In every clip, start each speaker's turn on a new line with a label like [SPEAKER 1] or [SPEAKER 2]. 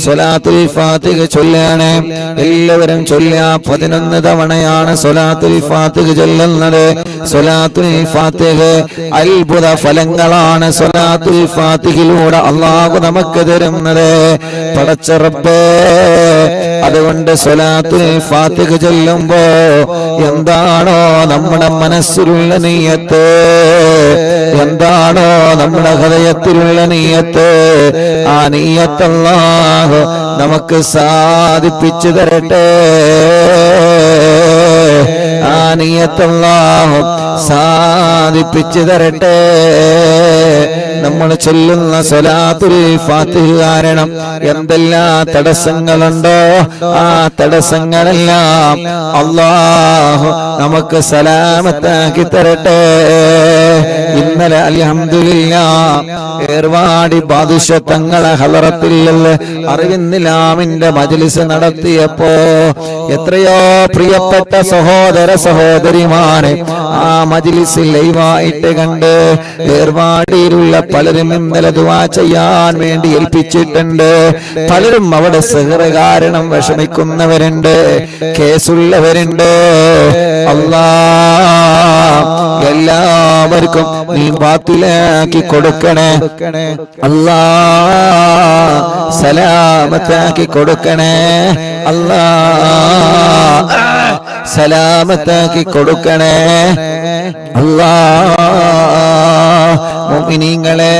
[SPEAKER 1] സ്വലാത്തുൽ ഫാത്തിഹ ചൊല്ലാണ്. എല്ലാവരും ചൊല്ലുക. 11 തവണയാണ് സ്വലാത്തുൽ ഫാത്തിഹ ചൊല്ലുന്നത്. സ്വലാത്തുൽ ഫാത്തിഹ അത്ഭുത ഫലങ്ങളാണ് സ്വലാത്തുൽ ഫാത്തിഹയിലൂടെ അല്ലാഹു നമുക്ക് തരുന്നത്. പടച്ച റബ്ബേ, അതുകൊണ്ട് സ്വലാത്തുൽ ഫാത്തിഹ ചൊല്ലുമ്പോ എന്താണോ നമ്മുടെ മനസ്സിലുള്ള നിയ്യത്ത്, എന്താണോ നമ്മുടെ ഹൃദയത്തിലുള്ള നിയ്യത്ത്, ആ നിയ്യത്ത് അല്ലാഹു നമുക്ക് സാധിപ്പിച്ചു തരട്ടെ. ആ നിയ്യത്ത് അല്ലാഹു സാധിപ്പിച്ചു തരട്ടെ. നമ്മൾ ചൊല്ലുന്ന സ്വലാത്തുൽ ഫാത്തിഹ കാരണം എന്തെല്ലാം തടസ്സങ്ങളുണ്ടോ ആ തടസ്സങ്ങളെല്ലാം അല്ലാഹു നമുക്ക് സലാമത്താക്കി തരട്ടെ. ഇന്നലെ അൽഹംദുലില്ലാഹ് ഏർവാടി ബാദുഷ തങ്ങളെ ഹളറത്തിൽ അറിവിന്നിലാമിന്റെ മജ്ലിസ് നടത്തിയപ്പോ എത്രയോ പ്രിയപ്പെട്ട സഹോദര സഹോദരിമാരെ ആ മജ്ലിസിൽ ലൈവായിട്ട് കണ്ട് ഏർവാടിയിലുള്ള പലരും ഇന്നലെ ദുആ ചെയ്യാൻ വേണ്ടി ഏൽപ്പിച്ചിട്ടുണ്ട്. പലരും അവിടെ സിഹ്റ് കാരണം വിഷമിക്കുന്നവരുണ്ട്, കേസുള്ളവരുണ്ട്. അല്ലാഹ് എല്ലാവർക്കും നീ ബാത്തിലാക്കി കൊടുക്കണേ. അല്ലാഹ് സലാമത്താക്കി കൊടുക്കണേ. അല്ലാഹ് സലാമത്താക്കി കൊടുക്കണേ. അല്ലാഹ് മുഅ്മിനീങ്ങളെ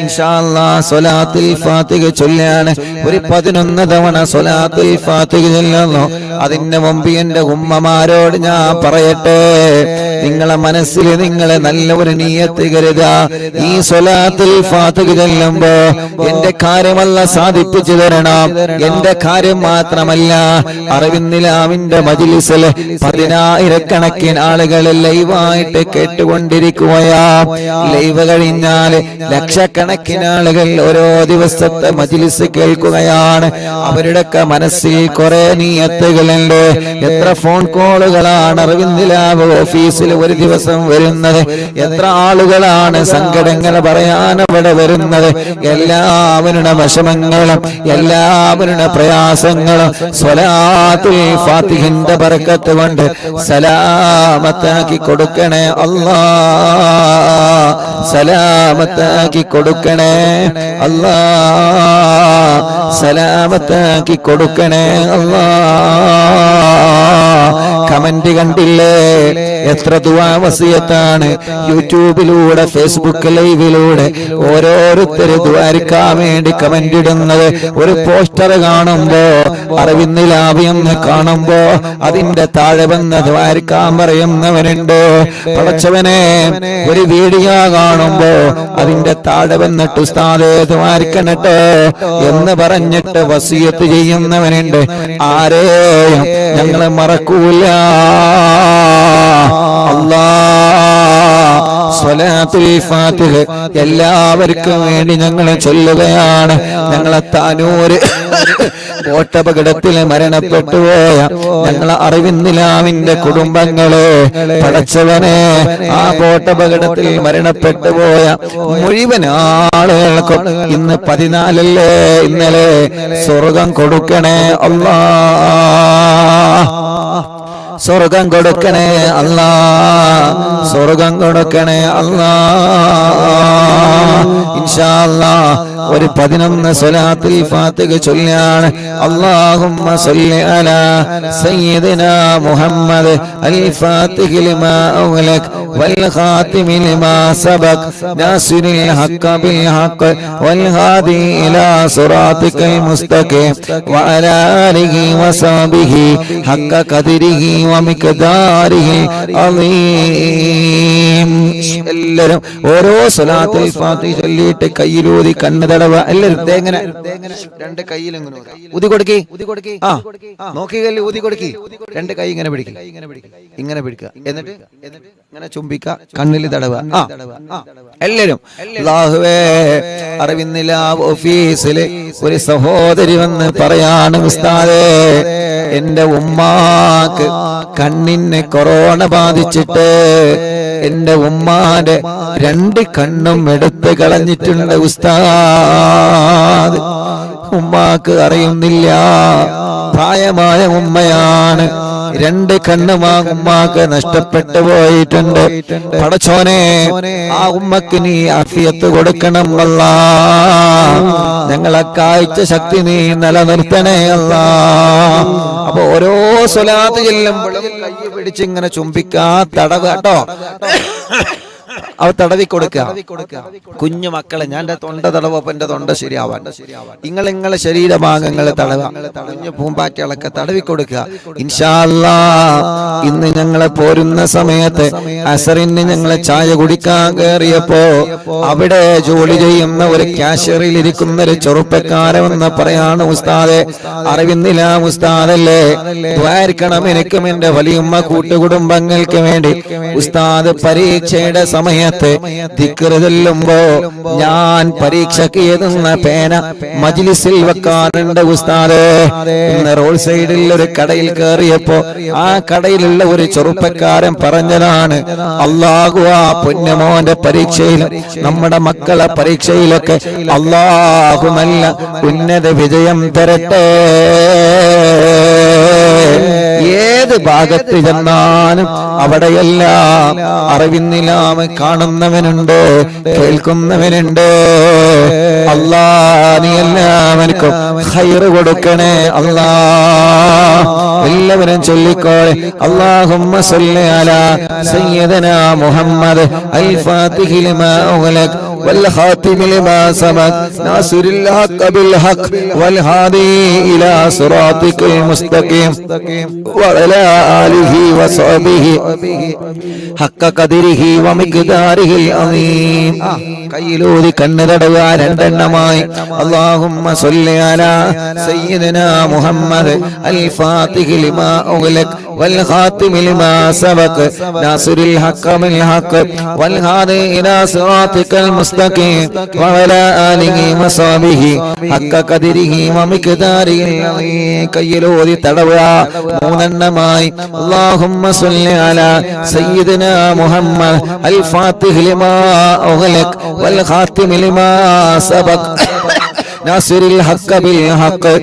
[SPEAKER 1] ഇൻഷാ അല്ലാഹ് സ്വലാത്തുൽ ഫാത്തിഹ ചൊല്ലാണ്. ഒരു 11 തവണ സ്വലാത്തുൽ ഫാത്തിഹ ചൊല്ലുന്നു. അതിന്റെ മുമ്പ് എന്റെ ഉമ്മമാരോട് ഞാൻ പറയട്ടെ, നിങ്ങളെ മനസ്സിൽ നിങ്ങളെ നല്ല ഒരു നിയ്യത്ത് കരുതുക. ഈ സ്വലാത്തുൽ ഫാത്തിഹ ചൊല്ലുമ്പോ എന്റെ കാര്യമല്ല സാധിപ്പിച്ചു തരണം. എന്റെ കാര്യം മാത്രമല്ല, അറിവിന്നിലാമിന്റെ മജ്ലിസിൽ 10,000 ആളുകൾ ലൈവായിട്ട് കേട്ടുകൊണ്ടിരിക്കുകയാ. ലൈവ് കഴിഞ്ഞാൽ ലക്ഷക്കണക്കിന് ആളുകൾ ഓരോ ദിവസത്തെ മജ്ലിസ് കേൾക്കുകയാണ്. അവരുടെയൊക്കെ മനസ്സിൽ കുറെ നിയ്യത്തുകളുണ്ട്. എത്ര ഫോൺ കോളുകളാണ് അറിവിന്നിലാവ് ഓഫീസിൽ ഒരു ദിവസം വരുന്നത്. എത്ര ആളുകളാണ് സങ്കടങ്ങൾ പറയാൻ അവിടെ വരുന്നത്. എല്ലാവരുടെ വിഷമങ്ങളും എല്ലാവരുടെ പ്രയാസങ്ങളും സ്വലാത്തുൽ ഫാത്തിഹിന്റെ ബറക്കത്ത് കൊണ്ട് സലാമത്താക്കി കൊടുക്കണേ. അല്ലാഹ് സലാമത്താക്കി കൊടുക്കണേ. അല്ലാഹ് സലാമത്താക്കി കൊടുക്കണേ. അല്ലാഹ് കമന്റ് കണ്ടില്ലേ? എത്ര ദുആ വസിയത്താണ് യൂട്യൂബിലൂടെ ഫേസ്ബുക്ക് ലൈവിലൂടെ ഓരോരുത്തര് ദുആരിക്കാൻ വേണ്ടി കമന്റ് ഇടുന്നത്. ഒരു പോസ്റ്റർ കാണുമ്പോ അറിവിന്നിലാവിയെന്ന് കാണുമ്പോ അതിന്റെ താഴെ വന്ന് ദുആരിക്കാൻ പറയുന്നവരുണ്ട്. പടച്ചവനെ, ഒരു വീഡിയോ കാണുമ്പോ അതിന്റെ താഴെ വന്നിട്ട് ഉസ്താദേ ദുആരിക്കണട്ടോ എന്ന് പറഞ്ഞിട്ട് വസിയത്ത് ചെയ്യുന്നവനുണ്ട്. ആരെയും ഞങ്ങളെ മറക്കൂല. അല്ലാഹ് സ്വലാത്തുൽ ഫാത്തിഹ എല്ലാവർക്കും വേണ്ടി ഞങ്ങൾ ചൊല്ലുകയാണ്. ഞങ്ങളെ താനൂര് ബോട്ടപകടത്തിൽ മരണപ്പെട്ടുപോയ ഞങ്ങളെ അറിവിന്നിലാമിന്റെ കുടുംബങ്ങളെ പടച്ചവനെ, ആ ബോട്ടപകടത്തിൽ മരണപ്പെട്ടുപോയ മുഴുവൻ ആളുകൾക്കും ഇന്ന് 14 ഇന്നലെ സ്വർഗം കൊടുക്കണേ. അല്ലാഹ് സ്വർഗം കൊടുക്കണേ. അല്ലാഹ് സ്വർഗം കൊടുക്കണേ. അല്ലാഹ് ഇൻഷാ അല്ലാഹ് ഒരു 11 സ്വലാത്തുൽ ഫാത്തിഹ ചൊല്ലാണ്. അല്ലാഹുമ്മ സ്വല്ലി അലാ സയ്യിദിനാ മുഹമ്മദ് അൽ ഫാത്തിഹി ലിമാ ഉഗ്ലഖ് വൽ ഖാതിമി ലിമാ സബഖ് നാസിറിൽ ഹഖ് ബിൽ ഹഖ് വൽ ഹാദി ഇലാ സിറാതികൽ മുസ്തഖീം വഅലാ ആലിഹി വസഹ്ബിഹി ഹഖ് ഖദരിഹി വമിഖ്ദാരിഹി അളീം. എല്ലാവരും ഓരോ സ്വലാത്തുൽ ഫാത്തിഹ ചൊല്ലിയിട്ട് കയ്യിലൂതി കണ്ണ് തടവ. എല്ലാവരും ഇങ്ങനെ 2 കൈയിലും ഊതി കൊടുക്കി. ആ നോക്കിയല്ലേ, ഊതി കൊടുക്കി. 2 കൈ ഇങ്ങനെ പിടിക്കുക, ഇങ്ങനെ പിടിക്കുക. എന്നിട്ട് ഇങ്ങനെ ചുംബിക്ക, കണ്ണിൽ തടവ. എല്ലാവരും അല്ലാഹുവേ, അറിവിന്നിലാവ് ഓഫീസില് ഒരു സഹോദരി വന്ന് പറയാണ്, ഉസ്താദേ എന്റെ ഉമ്മാക്ക് കണ്ണിന് കൊറോണ ബാധിച്ചിട്ട് എന്റെ ഉമ്മാന്റെ 2 കണ്ണും എടുത്ത് കളഞ്ഞിട്ടുണ്ട് ഉസ്താദ്. ഉമ്മാക്ക് അറിയുന്നില്ല. പ്രായമായ ഉമ്മയാണ്. 2 കണ്ണുമാ ഉമ്മാക്ക് നഷ്ടപ്പെട്ടു പോയിട്ടുണ്ട്. പടച്ചോനെ, ആ ഉമ്മക്ക് നീ ആഫിയത്ത് കൊടുക്കണം അല്ലാ. ഞങ്ങളെ കാഴ്ച ശക്തി നീ നിലനിർത്തണേ അല്ലാ. അപ്പൊ ഓരോ സ്വലാത്ത് ചെല്ലുമ്പോഴും കൈ പിടിച്ചിങ്ങനെ ചുംബിക്കാ, തടവ് കേട്ടോ, അവ തടവി കൊടുക്കുക. കുഞ്ഞു മക്കളെ, ഞാൻ എന്റെ തൊണ്ട തടവപ്പോ എന്റെ തൊണ്ട ശരിയാവാൻ നിങ്ങളെ ശരീരഭാഗങ്ങളെ തടവ, കുഞ്ഞു പൂമ്പാറ്റകളൊക്കെ തടവി കൊടുക്കുക. ഇൻഷാ അല്ലാഹ് ഇന്ന് ഞങ്ങളെ പോരുന്ന സമയത്ത് അസറിന് ഞങ്ങളെ ചായ കുടിക്കാൻ കയറിയപ്പോ അവിടെ ജോലി ചെയ്യുന്ന ഒരു ക്യാഷ്യറിൽ ഇരിക്കുന്ന ഒരു ചെറുപ്പക്കാരെന്ന് പറയാണ്, ഉസ്താദെ, അറിവിന്നില്ല ഉസ്താദല്ലേ, ദ്വാരിക്കണം എനിക്കും എന്റെ വലിയമ്മ കൂട്ടുകുടുംബങ്ങൾക്ക് വേണ്ടി. ഉസ്താദ് പരീക്ഷയുടെ സമയത്ത് ദിക്ർ ചൊല്ലുമ്പോ ഞാൻ പരീക്ഷയ്ക്ക് എഴുതുന്ന പേന മജ്ലിസിൽ വെക്കാറുണ്ട് ഉസ്താദേ. ഇന്ന് റോഡ് സൈഡിൽ ഒരു കടയിൽ കയറിയപ്പോ ആ കടയിലുള്ള ഒരു ചെറുപ്പക്കാരൻ പറഞ്ഞതാണ്, അല്ലാഹു ആ പൊന്നുമോന്റെ പരീക്ഷയിലും നമ്മുടെ മക്കളെ പരീക്ഷയിലൊക്കെ അല്ലാഹു നല്ല ഉന്നത വിജയം തരട്ടെ. ഏത് ഭാഗത്ത് ചെന്നാലും അവിടെയെല്ലാം അറിവിന്നിലാമ കാണുന്നവനുണ്ട്, കേൾക്കുന്നവനുണ്ട്. അല്ലാ, നീ എല്ലാവർക്കും ഖൈർ കൊടുക്കണേ അല്ലാ. എല്ലാവരും ചൊല്ലിക്കോളെ, അല്ലാഹുമ്മ സ്വല്ലി അലാ സയ്യിദനാ മുഹമ്മദ് അൽ ഫാത്തിഹി ലിമാ ഉഗ്ലഖ് വൽ ഖാതിമി ലിമാ സബഖ് നാസിറുൽ ഹഖ് ബിൽ ഹഖ് വൽ ഹാദി ഇലാ സിറാത്തിക്കൽ മുസ്തഖീം വഅലാ ആലിഹി വസഹ്ബിഹി ഹഖ ഖദരിഹി വമിഖ്ദാരിഹിൽ അസീം. കയ്യിലൂതി കണ്ണുതടവുക 2 എണ്ണമായി. അല്ലാഹുമ്മ സ്വല്ലി അലാ സയ്യിദനാ മുഹമ്മദ് അൽ ഫാത്തിഹി ലിമാ ഉഗ്ലഖ് വൽ ഖാതിമി ലിമാ സബഖ് നാസിറുൽ ഹഖ് ബിൽ ഹഖ് വൽ ഹാദി ഇലാ സിറാത്തിക്കൽ മുസ്തഖീം വഅലാ ആലിഹി വസഹ്ബിഹി ഹഖ ഖദരിഹി വമിഖ്ദാരിഹിൽ അസീം. കയ്യിലൂതി തടവുക 3 എണ്ണമായി. അല്ലാഹുമ്മ സ്വല്ലി അലാ സയ്യിദനാ മുഹമ്മദ് അൽ ഫാത്തിഹി ലിമാ ഉഗ്ലഖ് വൽ ഖാതിമി ലിമാ സബഖ് നാസിറുൽ ഹഖ് ബിൽ ഹഖ്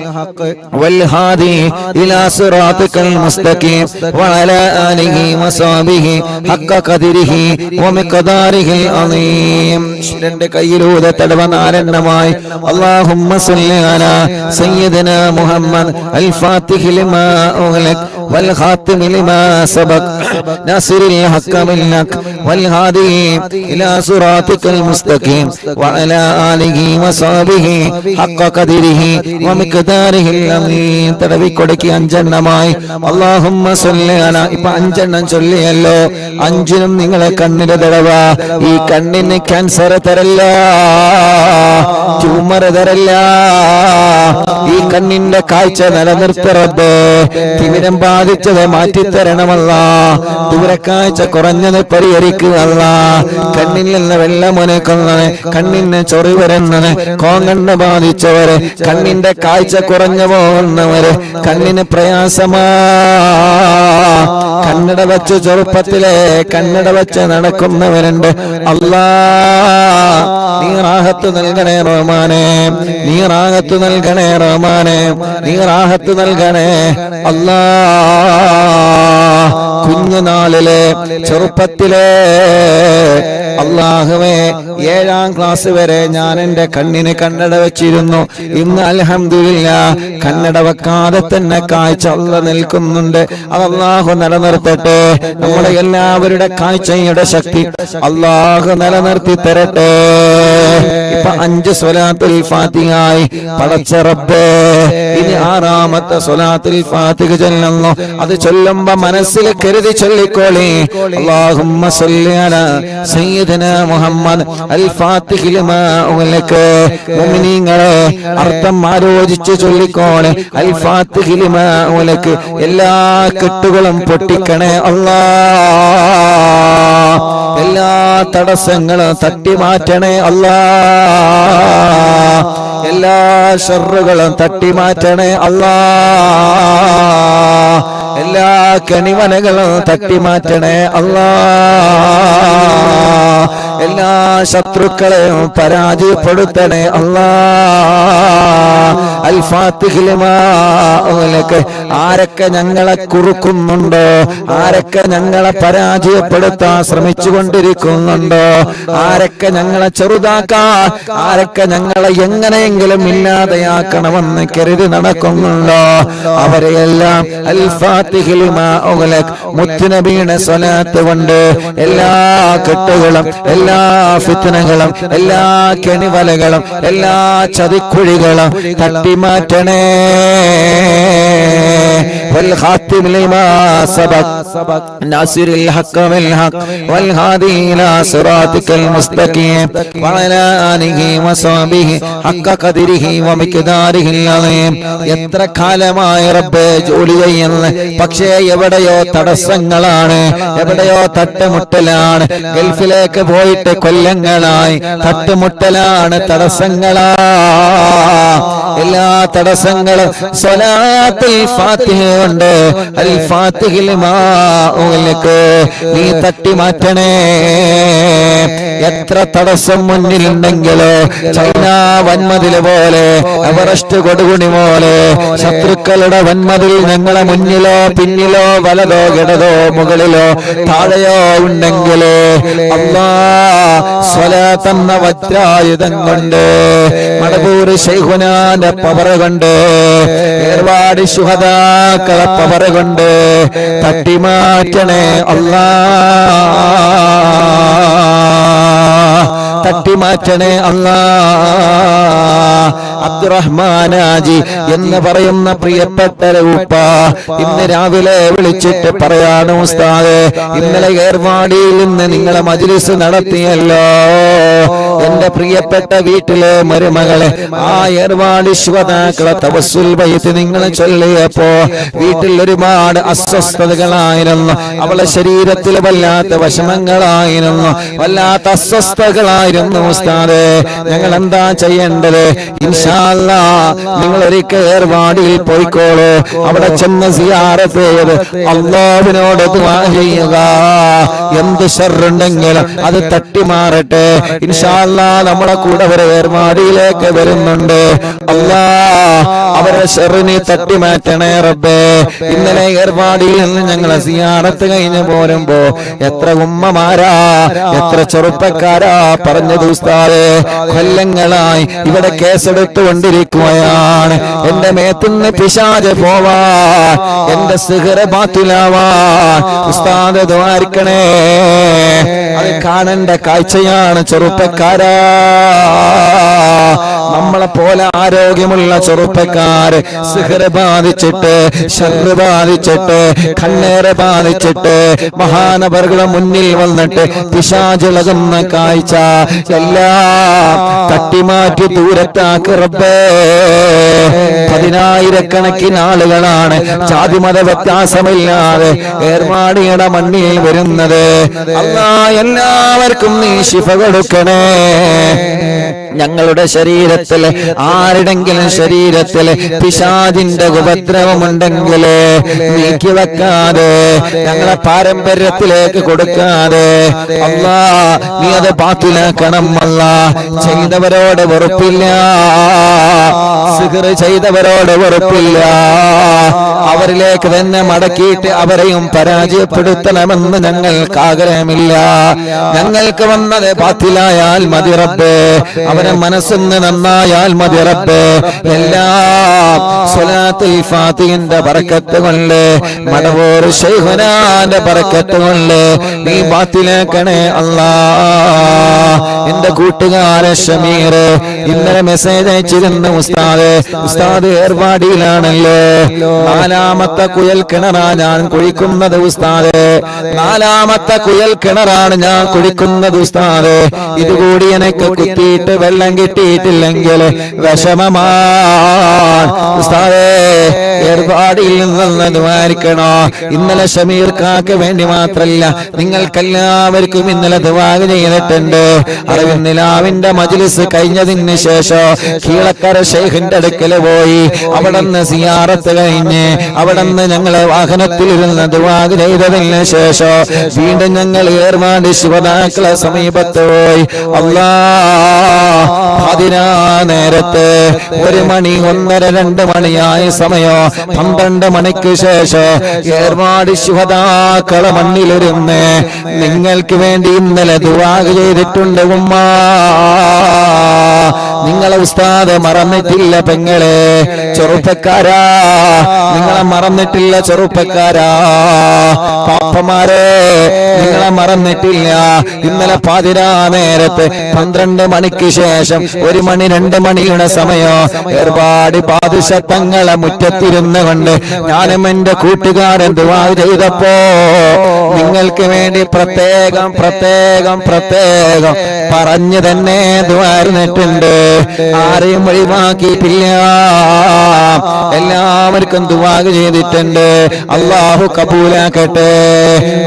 [SPEAKER 1] വൽ ഹാദി ഇലാ സിറാത്തിക്കൽ മുസ്തഖീം വഅലാ ആലിഹി വസഹ്ബിഹി ഹഖ ഖദരിഹി വമിഖ്ദാരിഹിൽ അസീം. 2 കയ്യിലൂടെ തടവ 4 എണ്ണമായി. അല്ലാഹുമ്മ സ്വല്ലി അലാ സയ്യിദനാ മുഹമ്മദ് അൽ ഫാത്തിഹി ലിമാ ഉഗ്ലഖ് വൽ ഖാതിമി ലിമാ സബഖ് നാസിറുൽ ഹഖ് ബിൽ ഹഖ് വൽ ഹാദി ഇലാ സിറാത്തിക്കൽ മുസ്തഖീം വഅലാ ആലിഹി വസഹ്ബിഹി ഹഖ ഖദരിഹി വമിഖ്ദാരിഹിൽ അസീം. തടവി കൊടുക്കി 5 എണ്ണമായി. അല്ലാഹുമ്മ സ്വല്ലി അലാ. ഇപ്പൊ 5 എണ്ണം ചൊല്ലിയല്ലോ. 5നും നിങ്ങളെ കണ്ണിന് തടവ. ഈ കണ്ണിന് ക്യാൻസർ തരല്ല, ട്യൂമർ തരല്ല. ഈ കണ്ണിന്റെ കാഴ്ച നിലനിർത്തറബ്. തിമിരം ബാധിച്ചത് മാറ്റിത്തരണമല്ല. ദൂരക്കാഴ്ച കുറഞ്ഞത് പരിഹരിക്കുകയല്ല. കണ്ണിൽ നിന്ന് വെള്ളമുനക്കുന്നത്, കണ്ണിന് ചൊറി വരുന്നത്, കോങ്കണ്ണ് ബാധിച്ചവര്, കണ്ണിന്റെ കാഴ്ച കുറഞ്ഞു പോകുന്നവര്, കണ്ണിന് പ്രയാസമാ. കണ്ണട വെച്ച് ചെറുപ്പത്തിലെ കണ്ണട വെച്ച് നടക്കുന്നവരുണ്ട്. അല്ലാ, നീ റാഹത്ത് നൽകണേ റഹ്മാനേ, നീ റാഹത്ത് നൽകണേ റഹ്മാനേ, നീ റാഹത്ത് നൽകണേ അല്ലാ. കുഞ്ഞുനാളിലെ ചെറുപ്പത്തിലെ അല്ലാഹുവേ 7ാം ക്ലാസ് വരെ ഞാൻ എന്റെ കണ്ണിന് കണ്ണട വെച്ചിരുന്നു. ഇന്ന് അൽഹംദുലില്ലാഹ് കണ്ണട വെക്കാതെ തന്നെ കാഴ്ച അല്ലാഹ് നിൽക്കുന്നുണ്ട്. അത് അല്ലാഹു നിലനിർത്തട്ടെ. നമ്മുടെ എല്ലാവരുടെ കാഴ്ചയുടെ ശക്തി അല്ലാഹു നിലനിർത്തി തരട്ടെ. ഇപ്പൊ 5 സ്വലാത്തുൽ ഫാത്തിഹായി. പടച്ച റബ്ബേ, ഇനി 6ാമത്തെ സ്വലാത്തുൽ ഫാത്തിഹ ചൊല്ലുന്നു. അത് ചൊല്ലുമ്പോ മനസ്സിൽ കരുതി ചൊല്ലിക്കോളി. അല്ലാഹുമ്മ സ്വല്ലി അലാ സയ്യിദനാ മുഹമ്മദ് അൽ ഫാത്തിഹി ലിമാ ഉഗ്ലഖ്. മുഅ്മിനീങ്ങളെ, അർത്ഥം ആലോചിച്ച് ചൊല്ലിക്കോളെ. അൽ ഫാത്തിഹി ലിമാ ഉഗ്ലഖ്. എല്ലാ കെട്ടുകളും പൊട്ടിക്കണേ അല്ലാ. എല്ലാ തടസ്സങ്ങളും തട്ടി മാറ്റണേ അല്ലാ. എല്ലാ ഷർറുകളും തട്ടി മാറ്റണേ അല്ലാ. എല്ലാ കണിമനകളും തട്ടി മാറ്റണേ അല്ലാ. എല്ലാ ശത്രുക്കളെയും പരാജയപ്പെടുത്തണേ അല്ലാ. അൽ ഫാത്തിഹി ലിമാ ഉഗ്ലിഖ്. ആരൊക്കെ ഞങ്ങളെ കുറുക്കുന്നുണ്ടോ, ആരൊക്കെ ഞങ്ങളെ പരാജയപ്പെടുത്താൻ ശ്രമിച്ചു കൊണ്ടിരിക്കുന്നുണ്ടോ, ആരൊക്കെ ഞങ്ങളെ ചെറുതാക്കാൻ, ആരൊക്കെ ഞങ്ങളെ എങ്ങനെയെങ്കിലും ഇല്ലാതെയാക്കണമെന്ന് കരുതി നടക്കുന്നുണ്ടോ, അവരെയെല്ലാം അൽ ഫാത്തിഹി ലിമാ ഉഗ്ലിഖ് മുത്തുനബിയുടെ സ്വലാത്ത് കൊണ്ട് എല്ലാ കെട്ടുകളും എല്ലാ ഫിത്നകളും എല്ലാ കെണിവലകളും എല്ലാ ചതിക്കുഴികളും തട്ടിമാറ്റണേ. والخاتم لما سبق ناصر الحق بالحق والهادي إلى صراطك المستقيم وعلى آله وصحبه حق قدره ومقداره العظيم. എത്ര കാലമായി റബ്ബേ ജോലി ചെയ്യുന്ന, പക്ഷേ എവിടെയോ തടസ്സങ്ങളാണ്, എവിടെയോ തട്ടുമുട്ടലാണ്. ഗൾഫിലേക്ക് പോയിട്ട് കൊല്ലങ്ങളായി, തട്ടുമുട്ടലാണ്, തടസ്സങ്ങളാ. എല്ലാ തടസ്സങ്ങളും സ്വലാത്തുൽ ഫാത്തിഹ കൊണ്ട് അൽ ഫാത്തിഹി ലിമാ ഉഗ്ലിഖ് നീ തട്ടി മാറ്റണേ. എത്ര തടസ്സം മുന്നിലുണ്ടെങ്കിലോ, ചൈന വൻമതിൽ പോലെ, എവറസ്റ്റ് കൊടുകുണി പോലെ ശത്രുക്കളുടെ വൻമതിൽ ഞങ്ങളെ മുന്നിലോ പിന്നിലോ വലതോ ഇടതോ മുകളിലോ താഴെയോ ഉണ്ടെങ്കിൽ അല്ലാഹ് സ്വലാത്ത് എന്ന വജ്രായുധം കൊണ്ട്, മടവൂർ ശൈഖുനാന്റെ പവർ കൊണ്ട്, ഏർവാടി ശുഹദാക്കളെ പവർ കൊണ്ട് തട്ടിമാറ്റണേ അല്ലാഹ്, തട്ടിമാറ്റണേ അല്ലാഹ്. അബ്ദുറഹ്മാനാജി എന്ന് പറയുന്ന പ്രിയപ്പെട്ട ഉപ്പ ഇന്ന് രാവിലെ വിളിച്ചിട്ട് പറയാണ്, ഉസ്താദേ ഇന്നലെ ഏർവാടിയിൽ നിന്ന് നിങ്ങളെ മജ്ലിസ് നടത്തിയല്ലോ, എന്റെ പ്രിയപ്പെട്ട വീട്ടിലെ മരുമകളെ ആ ഏർവാടി ശുഹദാക്കളെ തവസ്സുൽ ബൈത്ത് നിങ്ങൾ ചൊല്ലിയപ്പോ വീട്ടിൽ ഒരുപാട് അസ്വസ്ഥതകളായിരുന്നു, അവളെ ശരീരത്തിൽ വല്ലാത്ത വിഷമങ്ങളായിരുന്നു, വല്ലാത്ത അസ്വസ്ഥതകളായിരുന്നു. ഉസ്താദേ ഞങ്ങൾ എന്താ ചെയ്യേണ്ടത്? ഇൻഷാ അല്ലാഹ് നിങ്ങൾ ഒരിക്കൽ ഏർവാടിയിൽ പോയിക്കോളൂ, അവിടെ ചെന്ന് സിയാറത്ത് ചെയ്ത് അല്ലാഹുവിനോട് ദുആ ചെയ്യുക. എന്ത് ശർറുണ്ടെങ്കിലും അത് തട്ടി മാറട്ടെ. ഇൻഷാ അല്ലാഹ് നമ്മളെ കൂടെ ഒരു ഏർവാടിയിലേക്ക് വരുന്നുണ്ട്. അല്ലാഹ് അവരെ ശർറിനെ തട്ടി മാറ്റണേ റബ്ബേ. ഇന്നലെ ഏർവാടിയിൽ നിന്ന് ഞങ്ങളെ സിയാറത്ത് കഴിഞ്ഞ് പോരുമ്പോ എത്ര ഉമ്മമാരാ, എത്ര ചെറുപ്പക്കാരാ പറഞ്ഞത്, ഉസ്താദേ കൊല്ലങ്ങളായി ഇവിടെ കേസെടുത്തുകൊണ്ടിരിക്കുകയാണ്, എന്റെ മേത്തുനിന്ന് പിശാച് പോവാൻ, എന്റെ സിഹ്റ് ബാത്തിലാവാൻ ഉസ്താദ് ദ്വാരിക്കണേ. അത് കാണേണ്ട കാഴ്ചയാണ് ചെറുപ്പക്കാരാ. നമ്മളെ പോലെ ആരോഗ്യമുള്ള ചെറുപ്പക്കാര് സിഹ്റ് ബാധിച്ചിട്ട്, ശർറ് ബാധിച്ചിട്ട്, കണ്ണേറ് ബാധിച്ചിട്ട് മഹാനവറുകളുടെ മുന്നിൽ വന്നിട്ട് പിശാചിളകുന്ന കാഴ്ച എല്ലാം തട്ടിമാറ്റി ദൂരത്താക്ക് റബ്ബേ. പതിനായിരക്കണക്കിന് ആളുകളാണ് ജാതിമത വ്യത്യാസമില്ലാതെ ഏർവാടിയുടെ മണ്ണിൽ വരുന്നത്. അല്ലാഹ് എല്ലാവർക്കും നീ ശിഫ കൊടുക്കണേ. ഞങ്ങളുടെ ശരീരത്തിൽ ആരുടെങ്കിലും ശരീരത്തിൽ പിശാചിന്റെ ഉപദ്രവമുണ്ടെങ്കിൽ നീക്കി വെക്കാതെ, ഞങ്ങളെ പാരമ്പര്യത്തിലേക്ക് കൊടുക്കാതെ അല്ലാഹ് നീ അത് ബാത്തിലാക്കണം. അല്ലാഹ് ചെയ്തവരോട് വെറുപ്പില്ല, സിഹ്റ് ചെയ്തവരോട് വെറുപ്പില്ല, അവരിലേക്ക് തന്നെ മടക്കിയിട്ട് അവരെയും പരാജയപ്പെടുത്തണമെന്ന് ഞങ്ങൾക്ക് ആഗ്രഹമില്ല. ഞങ്ങൾക്ക് വന്നത് ബാത്തിലായാൽ മതി റബ്ബേ, അവരെ മനസ്സൊന്ന് നന്നായാൽ മതി റബ്ബേ. എല്ലാം സ്വലാത്തുൽ ഫാത്തിഹിന്റെ ബറക്കത്ത് കൊണ്ട്, മടവൂർ ശൈഖുനാന്റെ ബറക്കത്ത് കൊണ്ട് നീ ബാത്തിലാക്കണേ അല്ലാഹ്. എന്റെ കൂട്ടുകാരൻ ഷമീർ ഇന്നലെ മെസ്സേജ് അയച്ചിരുന്നു, ഉസ്താദ് ഏർവാടിയിലാണല്ലോ, നാലാമത്തെ കുയൽ കിണറാ ഞാൻ കുഴിക്കുന്നത് ഉസ്താദ്, നാലാമത്തെ കുയൽ കിണറാണ് ഞാൻ കുഴിക്കുന്നത് ഉസ്താദ്. ഇതുകൂടി എനിക്ക് കുത്തിയിട്ട് വെള്ളം കിട്ടിയിട്ടില്ലെങ്കിൽ വിഷമമാണ് ഉസ്താദേ. പരിപാടിയിൽ നിന്ന് ദ്വാരിക്കണോ. ഇന്നലെ ഷമീർ കാക്ക് വേണ്ടി മാത്രല്ല, നിങ്ങൾക്കെല്ലാവർക്കും ഇന്നലെ ദുആ ചെയ്തിട്ടുണ്ട്. അറിവിന്നിലാവിന്റെ മജ്ലിസ് കഴിഞ്ഞതിന് ശേഷം കീഴക്കര ശൈഖിന്റെ അടുക്കൽ പോയി അവിടുന്ന് സിയാറത്ത് കഴിഞ്ഞ് അവിടുന്ന് ഞങ്ങളെ വാഹനത്തിലിരുന്ന് ദുആ ചെയ്തതിന് ശേഷം വീണ്ടും ഞങ്ങൾ ഏർവാടി ശുഹദാക്കളെ സമീപത്ത് പോയി. അതിനാ നേരത്ത് 1 മണി 1:30 2 മണിയായ സമയം 12 മണിക്ക് ശേഷം ഏർവാടി ശുഹദാക്കളെ മണ്ണിലിരുന്ന് നിങ്ങൾക്ക് വേണ്ടി ഇന്നലെ ദുആ ചെയ്തിട്ടുണ്ട് ഉമ്മ. നിങ്ങളെ ഉസ്താദ് മറന്നിട്ടില്ല പെങ്ങളെ, ചെറുപ്പക്കാരാ നിങ്ങളെ മറന്നിട്ടില്ല, ചെറുപ്പക്കാരാ പാപ്പമാരെ നിങ്ങളെ മറന്നിട്ടില്ല. ഇന്നലെ പാതിരാ നേരത്ത് 12 മണിക്ക് ശേഷം 1 മണി 2 മണിയുടെ സമയം ഏർപാടി പാദുഷത്തങ്ങളെ മുറ്റത്തിരുന്ന് കൊണ്ട് ഞാനും എന്റെ കൂട്ടുകാരൻ ദുആ ചെയ്തപ്പോ നിങ്ങൾക്ക് വേണ്ടി പ്രത്യേകം പറഞ്ഞു തന്നെ ദുആ ചെയ്തിട്ടുണ്ട്. ആരെയും ഒഴിവാക്കിയിട്ടില്ല, എല്ലാവർക്കും ദുആ ചെയ്തിട്ടുണ്ട്. അല്ലാഹു കബൂലാക്കട്ടെ,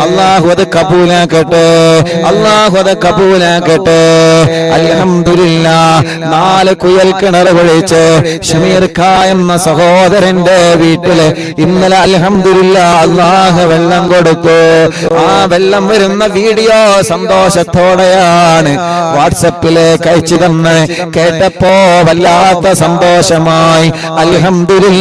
[SPEAKER 1] അല്ലാഹു അത് കബൂലാക്കട്ടെ, അല്ലാഹു അത് കബൂലാക്കട്ടെ. അൽഹംദുലില്ലാഹ് 4 കുയൽ കിണർ കുഴിച്ച് ഷമീർ ഖാ എന്ന സഹോദരന്റെ വീട്ടില് ഇന്നലെ അൽഹംദുലില്ലാഹ് അല്ലാഹു വെള്ളം കൊടുത്തു. ആ വെള്ളം വരുന്ന വീഡിയോ സന്തോഷത്തോടെയാണ് വാട്സപ്പിലേക്ക് അയച്ചു തന്ന് കേട്ടപ്പോ വല്ലാത്ത സന്തോഷമായി. അൽഹംദുലില്ലാഹ്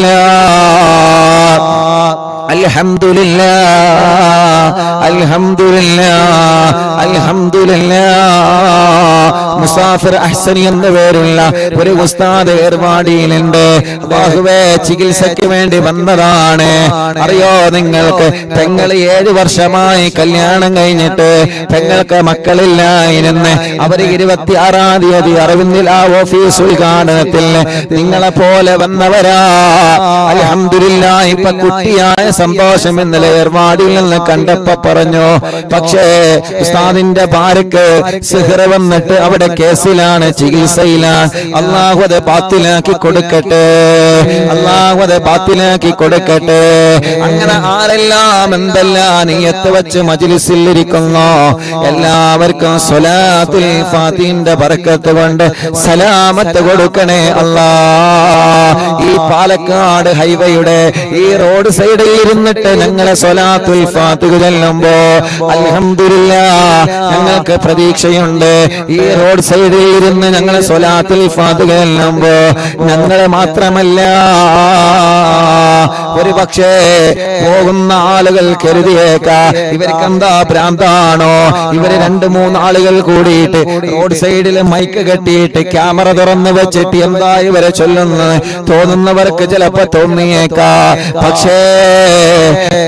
[SPEAKER 1] അൽഹംദുലില്ലാഹ് അൽഹംദുലില്ലാഹ് അൽഹംദുലില്ലാഹ്. മുസാഫിർ അഹ്സനി എന്ന പേരുള്ള ഒരു ഉസ്താദ് ഏർവാടിയിലുണ്ട്. അല്ലാഹുവേ ചികിത്സയ്ക്ക് വേണ്ടി വന്നതാണ്. അറിയോ നിങ്ങൾക്ക്, പെങ്ങള് 7 വർഷമായി കല്യാണം കഴിഞ്ഞിട്ട് പെങ്ങൾക്ക് മക്കളില്ലായിരുന്നു. അവര് 26-ാം തീയതി അറിവിന്നില്ല ഓഫീസ് ഉദ്ഘാടനത്തിൽ നിങ്ങളെ പോലെ വന്നവരാ. അൽഹംദുലില്ലാഹ് ഇപ്പൊ കുട്ടിയായ സന്തോഷം ഇന്നലെ ഏർവാടിയിൽ നിന്ന് കണ്ടപ്പോ പറഞ്ഞു. പക്ഷേ ഉസ്താദിന്റെ ഭാര്യക്ക് സിഹ്ർ വന്നിട്ട് അവിടെ കേസിലാണ്, ചികിത്സയിലാണ്. അല്ലാഹു അത് ബാത്തിലാക്കി കൊടുക്കട്ടെ, അല്ലാഹു അത് ബാത്തിലാക്കി കൊടുക്കട്ടെ. അങ്ങനെ ആരെല്ലാം എന്തെല്ലാം നിയത്ത് വെച്ച് മജ്ലിസിൽ ഇരിക്കുന്നു എല്ലാവർക്കും സ്വലാത്തുൽ ഫാത്തിഹിന്റെ ബറക്കത്ത് കൊണ്ട് സലാമത്ത് കൊടുക്കണേ അല്ലാഹ്. ഈ പാലക്കാട് ഹൈവേയുടെ ഈ റോഡ് സൈഡിൽ ഇരുന്നിട്ട് ഞങ്ങളെ സ്വലാത്തുൽ ഫാത്തിഹ ചൊല്ലുമ്പോ അൽഹംദുലില്ലാഹ് ഞങ്ങൾക്ക് പ്രതീക്ഷയുണ്ട്. ഈ റോഡ് സൈഡിൽ ഇരുന്ന് ഞങ്ങളെ സ്വലാത്തുൽ ഫാത്തിഹ ചൊല്ലുമ്പോ ഞങ്ങളെ മാത്രമല്ല, ഒരു പക്ഷേ പോകുന്ന ആളുകൾ കരുതിയേക്കാ ഇവർക്ക് എന്താ ഭ്രാന്താണോ, ഇവര് 2-3 ആളുകൾ കൂടിയിട്ട് റോഡ് സൈഡിൽ മൈക്ക് കെട്ടിയിട്ട് ക്യാമറ തുറന്നു വെച്ചിട്ട് എന്താ ഇവരെ ചൊല്ലുന്നത് തോന്നുന്നവർക്ക് ചിലപ്പോ തോന്നിയേക്കാ. പക്ഷേ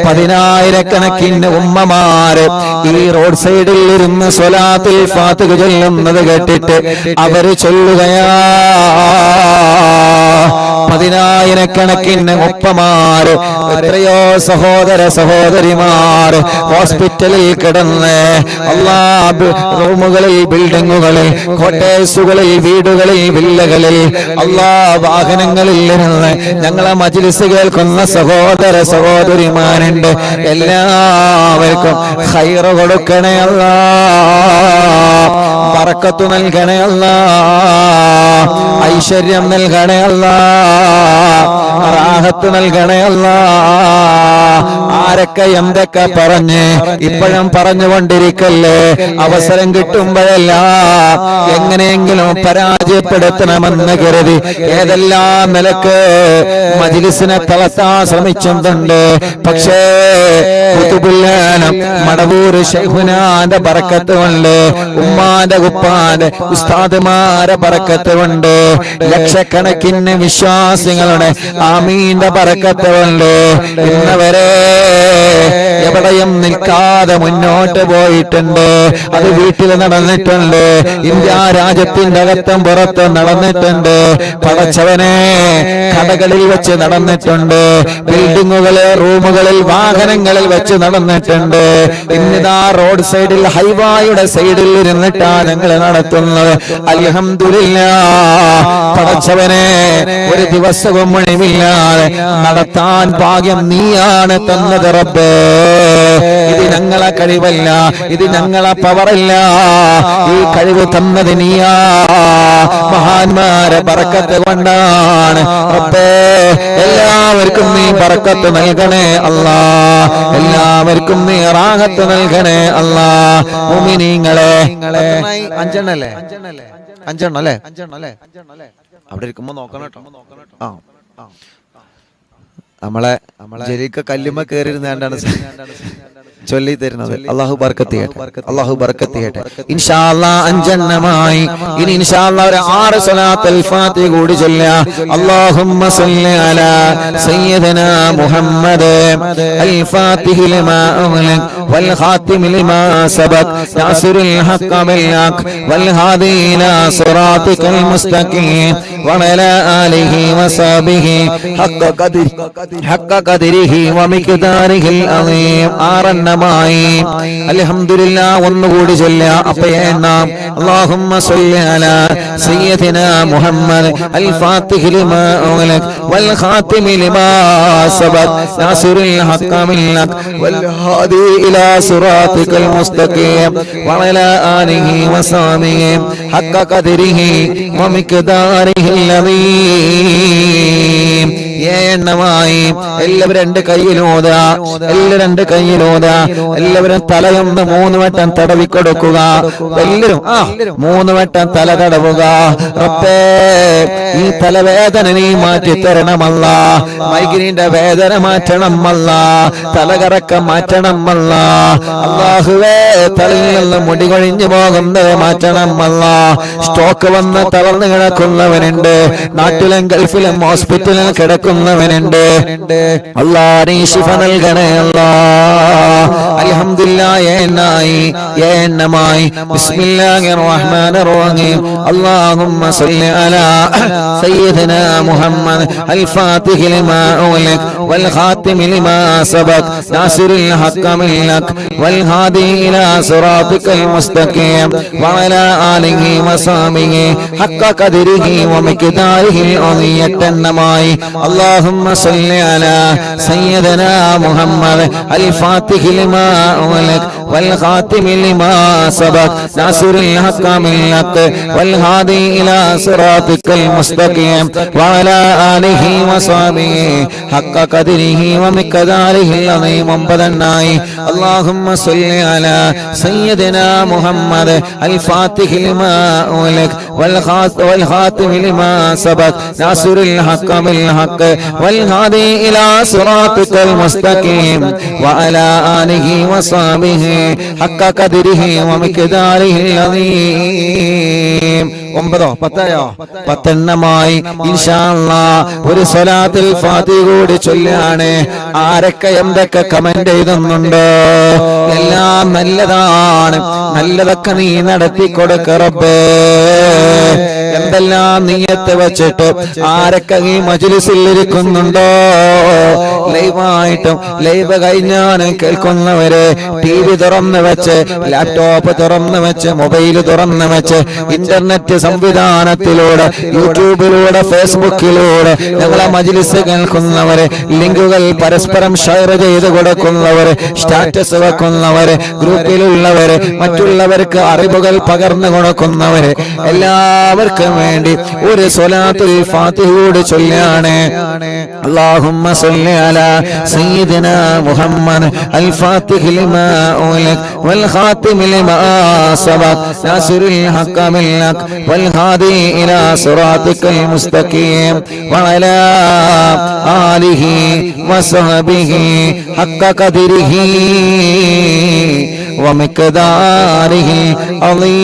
[SPEAKER 1] 10,000-കണക്കിന് ഉമ്മമാര് ഈ റോഡ് സൈഡിൽ ഇരുന്ന് സ്വലാത്തുൽ ഫാത്തിഹ ചൊല്ലുന്നത് കേട്ടിട്ട് അവര് ചൊല്ലുകയാ. 10,000-കണക്കിന് ഉപ്പമാര്, എത്രയോ സഹോദര സഹോദരിമാർ ഹോസ്പിറ്റലിൽ കിടന്ന് റൂമുകളിൽ, ബിൽഡിങ്ങുകളിൽ, കോട്ടേഴ്സുകളിൽ, വീടുകളിൽ, വില്ലകളിൽ, വാഹനങ്ങളിൽ ഇരുന്ന് ഞങ്ങളെ മജ്ലിസ് കേൾക്കുന്ന സഹോദര സഹോദരിമാരുണ്ട്. എല്ലാവർക്കും ഖൈർ കൊടുക്കണേ അല്ലാഹ്, ബറക്കത്ത് നൽകണേ അല്ലാഹ്, ഐശ്വര്യം നൽകണേ അല്ലാഹ്, റാഹത്ത് നൽകണേ അല്ലാഹ്. ആരൊക്കെ എന്തൊക്കെ പറഞ്ഞ് ഇപ്പോഴും പറഞ്ഞുകൊണ്ടിരിക്കല്ലേ, അവസരം കിട്ടുമ്പോഴെല്ലാം എങ്ങനെയെങ്കിലും പരാജയപ്പെടുത്തണമെന്ന് കരുതി ഏതെല്ലാം നിലക്ക് മജ്ലിസിനെ തളർത്താൻ ശ്രമിച്ചിട്ടുണ്ട്. പക്ഷേ മടവൂർ ശൈഖുനാന്റെ ബറക്കത്ത് കൊണ്ട്, ഉമ്മാന്റെ ഉപ്പാന്റെ ഉസ്താദുമാരെ ബറക്കത്ത് കൊണ്ട്, ലക്ഷക്കണക്കിന് വിശ്വാസികളുടെ ആമീന്റെ ബറക്കത്ത് കൊണ്ട് ഇന്നവരെ എവിടെയും നിൽക്കാതെ മുന്നോട്ട് പോയിട്ടുണ്ട്. അത് വീട്ടിൽ നടന്നിട്ടുണ്ട്, ഇന്ത്യ രാജ്യത്തിന്റെ അകത്തും പുറത്തും നടന്നിട്ടുണ്ട്. പടച്ചവനെ കടകളിൽ വെച്ച് നടന്നിട്ടുണ്ട്, ബിൽഡിങ്ങുകളിൽ, റൂമുകളിൽ, വാഹനങ്ങളിൽ വെച്ച് നടന്നിട്ടുണ്ട്. ഇന്നിതാ റോഡ് സൈഡിൽ, ഹൈവായുടെ സൈഡിൽ ഇരുന്നിട്ടാണ് ഞങ്ങൾ നടത്തുന്നത്. അൽഹംദുലില്ലാഹ് പടച്ചവനെ ഒരു ദിവസവും മുഴുവില്ലാതെ നടത്താൻ ഭാഗ്യം നീയാണ് തന്നത് റബ്ബേ. ഇത് ഞങ്ങളെ കഴിവല്ല, ഇത് ഞങ്ങളെ പവറല്ല, ഈ കഴിവ് തന്നത് നീയാ. മഹാന്മാരെ ബറക്കത്ത് കൊണ്ടാണ് റബ്ബേ. എല്ലാവർക്കും നീ ബറക്കത്ത് നൽകണേ അല്ലാ, എല്ലാവർക്കും നീ റാഹത്ത് നൽകണേ അല്ലാ. മുഅ്മിനീങ്ങളെ അഞ്ചെണ്ണല്ലേ അവിടെ ഇരിക്കുമ്പോ നോക്കണം കേട്ടോ. നമ്മളെ ജലീക്ക കല്ലുമ്മ കയറിയിരുന്നാണ്ടാണ് ചൊല്ലി തരുന്നത്. അല്ലാഹു ബർക്കത്ത് ചെയ്യട്ടെ, അല്ലാഹു ബർക്കത്ത് ചെയ്യട്ടെ. ഇൻഷാ അല്ലാഹ് അഞ്ചെണ്ണമായി. ഇനി ഇൻഷാ അല്ലാഹ് ഒരു 6 സ്വലാത്തുൽ ഫാത്തിഹ കൂടി ചൊല്ലുക. അല്ലാഹുമ്മ സ്വല്ലി അലാ സയ്യിദനാ മുഹമ്മദ് അൽ ഫാത്തിഹി ലിമാ ഉഗ്ലിഖ് വൽ ഖാതിമി ലിമാ സബഖ് നാസിറുൽ ഹഖ് ബിൽ ഹഖ് വൽ ഹാദി ഇലാ സിറാതികൽ മുസ്തഖീം വഅലാ ആലിഹി വസഹ്ബിഹി ഹഖ്ക ഖദ്രിഹി വമിഖ്ദാരിഹിൽ അളീം. ആറെണ്ണമായി. അൽഹംദുലില്ലാഹ് ഒന്നുകൂടി ചൊല്ലുക. അപ്പോൾ നാം അല്ലാഹുമ്മ സ്വല്ലി അലാ സയ്യിദിനാ മുഹമ്മദ് അൽ ഫാത്തിഹി ലിമാ ഉഗ്ലിഖ് വൽ ഖാതിമി ലിമാ സബഖ് നാസിറുൽ ഹഖ് ബിൽ ഹഖ് വൽ ഹാദി ഇലാ സിറാതികൽ മുസ്തഖീം വഅലാ ആലിഹി വസഹ്ബിഹി ഹഖ്ക ഖദ്രിഹി വമിഖ്ദാരിഹിൽ അളീം. എണ്ണമായി. എല്ലാവരും 2 കൈയിലോതാ, എല്ലാവരും 2 കൈയിലോതാ. എല്ലാവരും തലയൊന്ന് 3 വട്ടം തടവി കൊടുക്കുക. എല്ലാവരും 3 വട്ടം തല തടവുക. റബ്ബേ, ഈ തലവേദന നീ മാറ്റി തരണമല്ല, മൈഗ്രീന്റെ വേദന മാറ്റണമല്ല, തലകറക്കം മാറ്റണമല്ല. അല്ലാഹുവേ, തലയിൽ നിന്ന് മുടി കൊഴിഞ്ഞു പോകുന്നത് മാറ്റണമല്ല. സ്റ്റോക്ക് വന്ന് തളർന്നു കിടക്കുന്നവനുണ്ട്, നാട്ടിലും ഗൾഫിലും ഹോസ്പിറ്റലിൽ കിടക്കുന്നവനുണ്ട്. അല്ലാ, നീ ശിഫ നൽകണേ അല്ലാ. അൽഹംദുലില്ലാഹ് എണ്ണമായി. ബിസ്മില്ലാഹിർ റഹ്മാനിർ റഹീം. അല്ലാഹുമ്മ സ്വല്ലി അലാ സയ്യിദിനാ മുഹമ്മദ് അൽ ഫാത്തിഹി ലിമാ ഉഗ്ലിഖ് വൽ ഖാതിമി ലിമാ സബഖ് നാസിറുൽ ഹഖ് ബിൽ ഹഖ് വൽ ഹാദി ഇലാ സിറാതികൽ മുസ്തഖീം വഅലാ ആലിഹി വസഹ്ബിഹി ഹഖ്ക ഖദ്രിഹി വമിഖ്ദാരിഹിൽ അളീം. എണ്ണമായി. اللهم صل على سيدنا محمد الفاتح لما أغلق والخاتم لما سبق ناصر الحق بالحق والهادي إلى صراطك المستقيم وعلى آله وصحبه حق قدره ومقداره العظيم. اللهم صل على سيدنا محمد الفاتح لما أغلق والخاتم لما سبق ناصر الحق بالحق والهادي إلى صراطك المستقيم وعلى آله وصحبه حق قدره ومقداره العظيم. 10 എണ്ണമായി. ഇൻഷാ അല്ലാഹ് ഒരു സ്വലാത്തുൽ ഫാത്തിഹ കൂടി ചൊല്ലാണ്. ആരൊക്കെ എന്തൊക്കെ കമന്റ് ചെയ്തുന്നുണ്ടോ? എല്ലാം നല്ലതാണ്, നല്ലതൊക്കെ നീ നടത്തി കൊടുക്ക റബ്ബേ. എന്തെല്ലാം നിയ്യത്ത് വെച്ചിട്ട് ആരൊക്കെ ഈ മജ്ലിസിൽ ഇരിക്കുന്നുണ്ടോ? ലൈവായിട്ടും ലൈവ് കഴിഞ്ഞാണ് കേൾക്കുന്നവരെ TV തുറന്നു വെച്ച്, ലാപ്ടോപ്പ് തുറന്നു വെച്ച്, മൊബൈൽ തുറന്നു വെച്ച്, ഇന്റർനെറ്റ് സംവിധാനത്തിലൂടെ, യൂട്യൂബിലൂടെ, ഫേസ്ബുക്കിലൂടെ ഞങ്ങളെ മജ്ലിസ് കേൾക്കുന്നവരെ, ലിങ്കുകൾ പരസ്പരം ഷെയർ ചെയ്ത് കൊടുക്കുന്നവര്, സ്റ്റാറ്റസ് വെക്കുന്നവര്, ഗ്രൂപ്പിലുള്ളവര്, മറ്റുള്ളവർക്ക് അറിവുകൾ പകർന്നു കൊടുക്കുന്നവര്, എല്ലാവർക്കും വേണ്ടി ഒരു സ്വലാത്തുൽ ഫാത്തിഹ കൂടി ചൊല്ലാണ്. അല്ലാഹുമ്മ സ്വല്ലി അലാ സയ്യിദിനാ മുഹമ്മദ് അൽ ഫാത്തിഹി ലിമാ ഉഗ്ലിഖ് വൽ ഖാതിമി ലിമാ സബഖ് നാസിറുൽ ഹഖ് ബിൽ ഹഖ് വൽ ഹാദി ഇലാ സിറാതികൽ മുസ്തഖീം വഅലാ ആലിഹി വസഹ്ബിഹി ഹഖ്ക ഖദ്രിഹി വമിഖ്ദാരിഹി അളീം.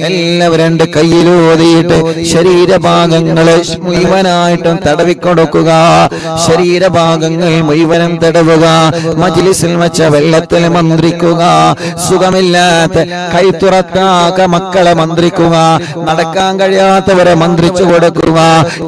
[SPEAKER 1] എല്ലാവരും 2 കൈയിലൂതിയിട്ട് ശരീരഭാഗങ്ങളെ മുഴുവനായിട്ടും തടവിക്കൊടുക്കുക. ശരീരഭാഗങ്ങൾ മുഴുവനും തടവുക. മജ്ലിസിൽ വെച്ച വെള്ളത്തിൽ മന്ത്രിക്കുക. സുഖമില്ലാത്ത കൈ തുറക്കാക്ക മക്കളെ മന്ത്രിക്കുക. നടക്കാൻ കഴിയാത്തവരെ മന്ത്രിച്ചു കൊടുക്കുക.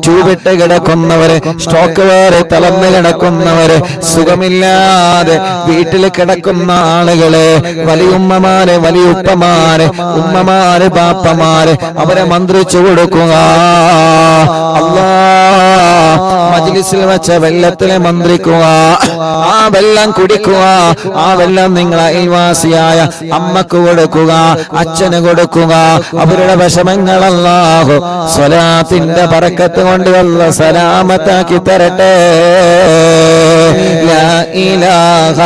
[SPEAKER 1] ട്യൂബിട്ട് കിടക്കുന്നവര്, സ്ട്രോക്ക് വേറെ തളർന്നു കിടക്കുന്നവര്, സുഖമില്ലാതെ വീട്ടിൽ കിടക്കുന്ന ആളുകള്, വലിയുമ്മമാര്, വലിയുപ്പമാര്, ഉമ്മമാര്, പാപ്പമാര്, അവരെ മന്ത്രിച്ചു കൊടുക്കുക. ഓഫീസിൽ വെച്ച വെള്ളത്തിൽ മന്ത്രിക്കുക, ആ വെള്ളം കുടിക്കുക, ആ വെള്ളം നിങ്ങൾ അയൽവാസിയായ അമ്മക്ക് കൊടുക്കുക, അച്ഛന് കൊടുക്കുക. അവരുടെ വിഷമങ്ങൾ അല്ലാഹു സ്വലാത്തിന്റെ ബറക്കത്ത് കൊണ്ട് അല്ലാഹു സലാമത്താക്കി തരട്ടെ. ലാ ഇലാഹ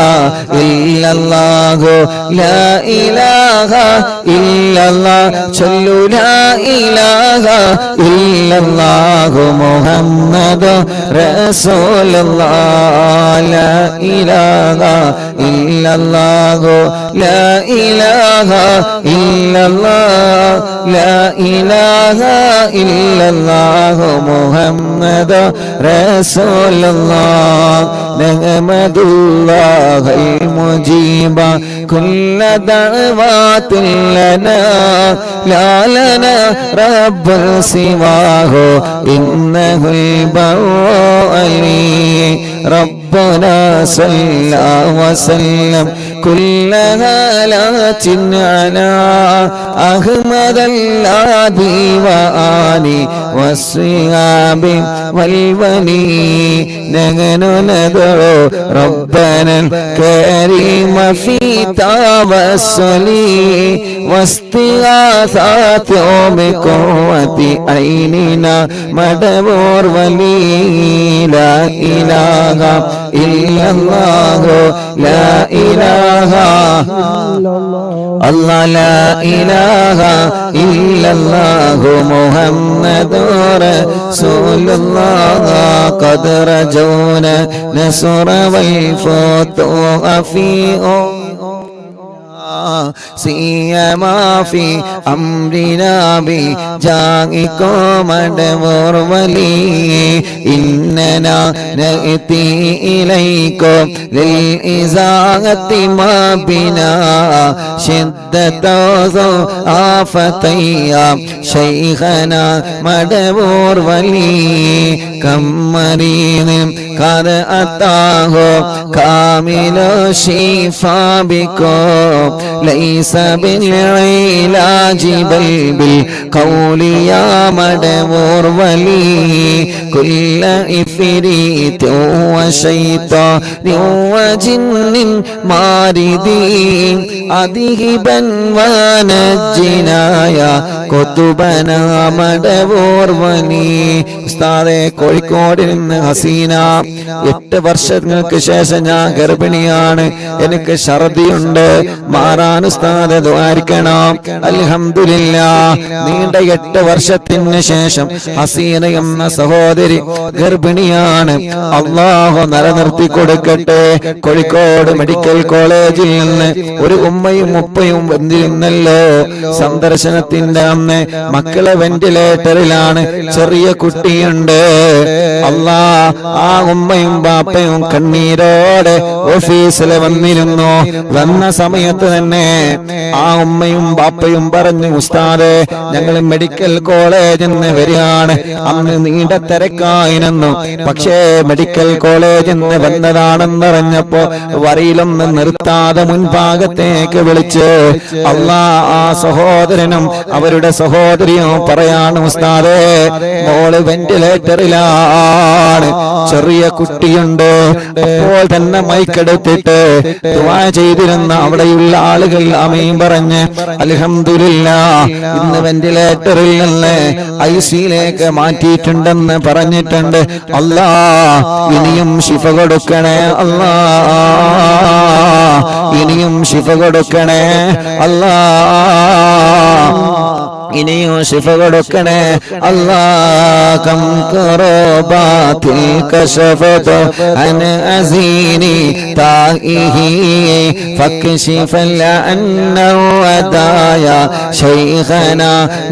[SPEAKER 1] ഇല്ലല്ലാഹു ലാ ഇലാഹ ഇല്ലല്ലാഹ് ചൊല്ലു ലാ ഇലാഹ ഇല്ലല്ലാഹു മുഹമ്മദ് റസൂലുള്ളാഹ്. ലാ ഇലാഹ ഇല്ലല്ലാഹു ലാ ഇലാഹ ഇല്ലല്ലാഹ് ലാ ഇലാഹ ഇല്ലല്ലാഹു മുഹമ്മദ് റസൂലുള്ളാഹ്. നഹ്മദുല്ലാഹൽ മുജീബ കുല്ല ദഅവാതിൻ ലനാ ലാ ലനാ റബ്ബുൽ സിവാഹു ഇന്നഹുൽ ബർറഅലി. ربنا صلى وسلم كل هالات على أحمد الهادي وآله والصحاب والولي. نحن ندعو ربنا الكريم في توسلي واستغاثات بقوة عيننا مدبور ولي. لا إله إلا الله لا إله الله لا إله إلا الله محمد رسول الله. قد رجونا نصر والفتوح في سيما في أمرنا بجاهكم مدبور ولي. إننا نأتي إليكم للإزاغة ما بنا شدة آفتيا شيخنا مدبور ولي. كم مريض قد أتاه كامل الشفاء بكم ليس بالعلاج بل بالقول يا مدبور ولي. كل إفريت وشيطان وجن ماردين أذهبا ونجنا يا قطبنا مدبور ولي. ഉസ്താദേ, കോഴിക്കോടിൽ നിന്ന് ഹസീന, 8 വർഷങ്ങൾക്ക് ശേഷം ഞാൻ ഗർഭിണിയാണ്, എനിക്ക് ഛർദിയുണ്ട്, മാറാൻ ഉസ്താദ് ദുആരിക്കണം. അൽഹംദുലില്ലാഹ്, നീണ്ട 8 വർഷത്തിന് ശേഷം ഹസീന എന്ന സഹോദരി ഗർഭിണിയാണ്. അല്ലാഹു നിലനിർത്തി കൊടുക്കട്ടെ. കോഴിക്കോട് മെഡിക്കൽ കോളേജിൽ നിന്ന് ഒരു ഉമ്മയും ഉപ്പയും വന്നിരുന്നല്ലോ സന്ദർശനത്തിന്റെ അന്ന്. മക്കളെ വെന്റിലേറ്ററിലാണ്, ചെറിയ കുട്ടിയുണ്ട്. അല്ലാ, ആ ഉമ്മയും ബാപ്പയും കണ്ണീരോടെ ഓഫീസിൽ വന്നിരുന്നു. വന്ന സമയത്ത് തന്നെ ആ ഉമ്മയും ബാപ്പയും പറഞ്ഞു, ഉസ്താദേ, ഞങ്ങൾ മെഡിക്കൽ കോളേജിൽ നിന്ന് വരികയാണ്. അന്ന് നീണ്ട തിരക്കായിരുന്നു, പക്ഷേ മെഡിക്കൽ കോളേജിൽ നിന്ന് വന്നതാണെന്നറിഞ്ഞപ്പോ വരിയിലൊന്ന് നിർത്താതെ മുൻഭാഗത്തേക്ക് വിളിച്ചു. അല്ലാ, ആ സഹോദരനും അവരുടെ സഹോദരിയും പറയാണ്, ഉസ്താദേ, മോള് വെന്റിലേറ്ററിലാണ്, ചെറിയ കുട്ടിയുണ്ട്. അപ്പോൾ തന്നെ മൈക്കെടുത്തിട്ട് ദുആ ചെയ്തിരുന്ന അവിടെയുള്ള ആളുകൾ ആമീൻ പറഞ്ഞ് അൽഹംദുലില്ലാഹ്, ഇന്ന് വെന്റിലേറ്ററിൽ നിന്ന് ഐസിയിലേക്ക് മാറ്റിയിട്ടുണ്ടെന്ന് പറഞ്ഞിട്ടുണ്ട്. അല്ലാ, ഇനിയും ശിഫ കൊടുക്കണേ അല്ലാ, ഇനിയും ശിഫ കൊടുക്കണേ അല്ലാ, ഇനിയും ശിഫ കൊടുക്കണേ അല്ലാ. കം ഖുറബാതിൽ കശഫത അൻ അസീനി താഇഹി ഫക്ശിഫൽ അന്ന വദായ ശൈഖന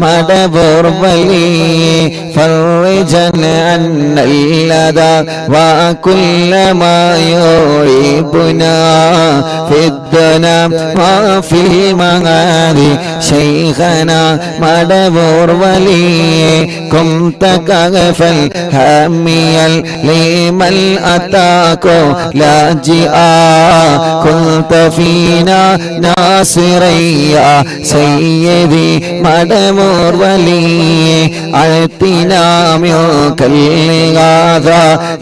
[SPEAKER 1] മദബുർ വലി. ഫർജൻ അന്നല്ലദ വകുല്ല മാ യുഇബുനാ ഫിദ്ദന വഫിൽ മഗാദി ശൈഖന മടവൂർ വലിയേ കുംത കഗഫൽ ഹമിയൽ ലീമൽ അതാകോ ലാജിആ കുൽത ഫീനാ നാസിറയ്യ സയ്യിദി മടവൂർ വലിയേ അഴ്ത്തിനാ മിൽകൽ ഗാദാ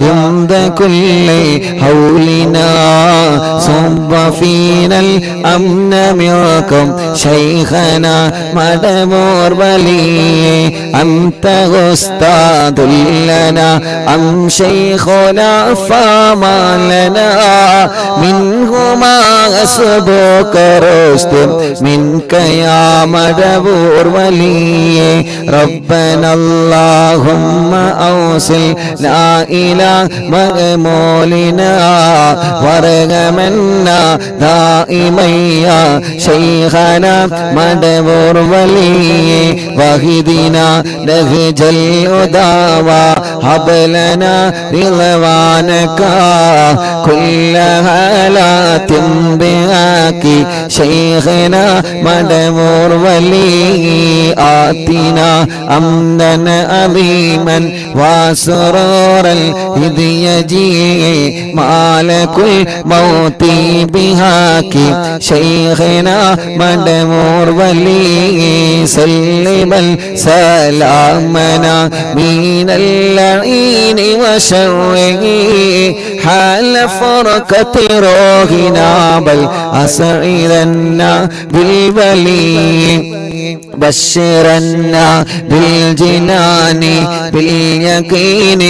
[SPEAKER 1] ഇന്ദ കുല്ലി ഹൗലിനാ സുബ്ബ ഫീനൽ അംന മിൽകും ശൈഖനാ മടവൂർ വലിയേ അൻത ഉസ്താദുൽ ലനാ അം ശൈഖുനാ ഫമാ ലനാ മിൻഹുമാ അസ്ബുക റുസ്തും മിൻക യാ മടവൂർ വലിയേ റബ്ബനാ അല്ലാഹുമ്മ ഔസിൽ ലാ ഇലാഹ മഅമൂലിനാ വറഗമന്നാ ദായിമയ്യ ശൈഖനാ മടവൂർ വലിയേ വഹിദിനാ നഹ്ജൽ ഉദാവാ ഹബ്ലനാ റിളവാനക കുല്ല ഹാലാത്തിൻ ബിആകി ശൈഖനാ മടവൂർ വലിയേ ആതിനാ അംദന അലീമൻ വസുറൂറൽ ഇദ് യജീ മാലകുൽ മൗതി ബിഹാകി ശൈഖനാ മടവൂർ വലിയേ സല്ലിമൽ സലാമനാ മിനൽ ലഈനി വശർഇ ഹാല ഫർഖതി റൂഹിനാ ബൽ അസ്ഇദന്നാ ബിൽ വലിയേ بشرنا بالجنان باليقين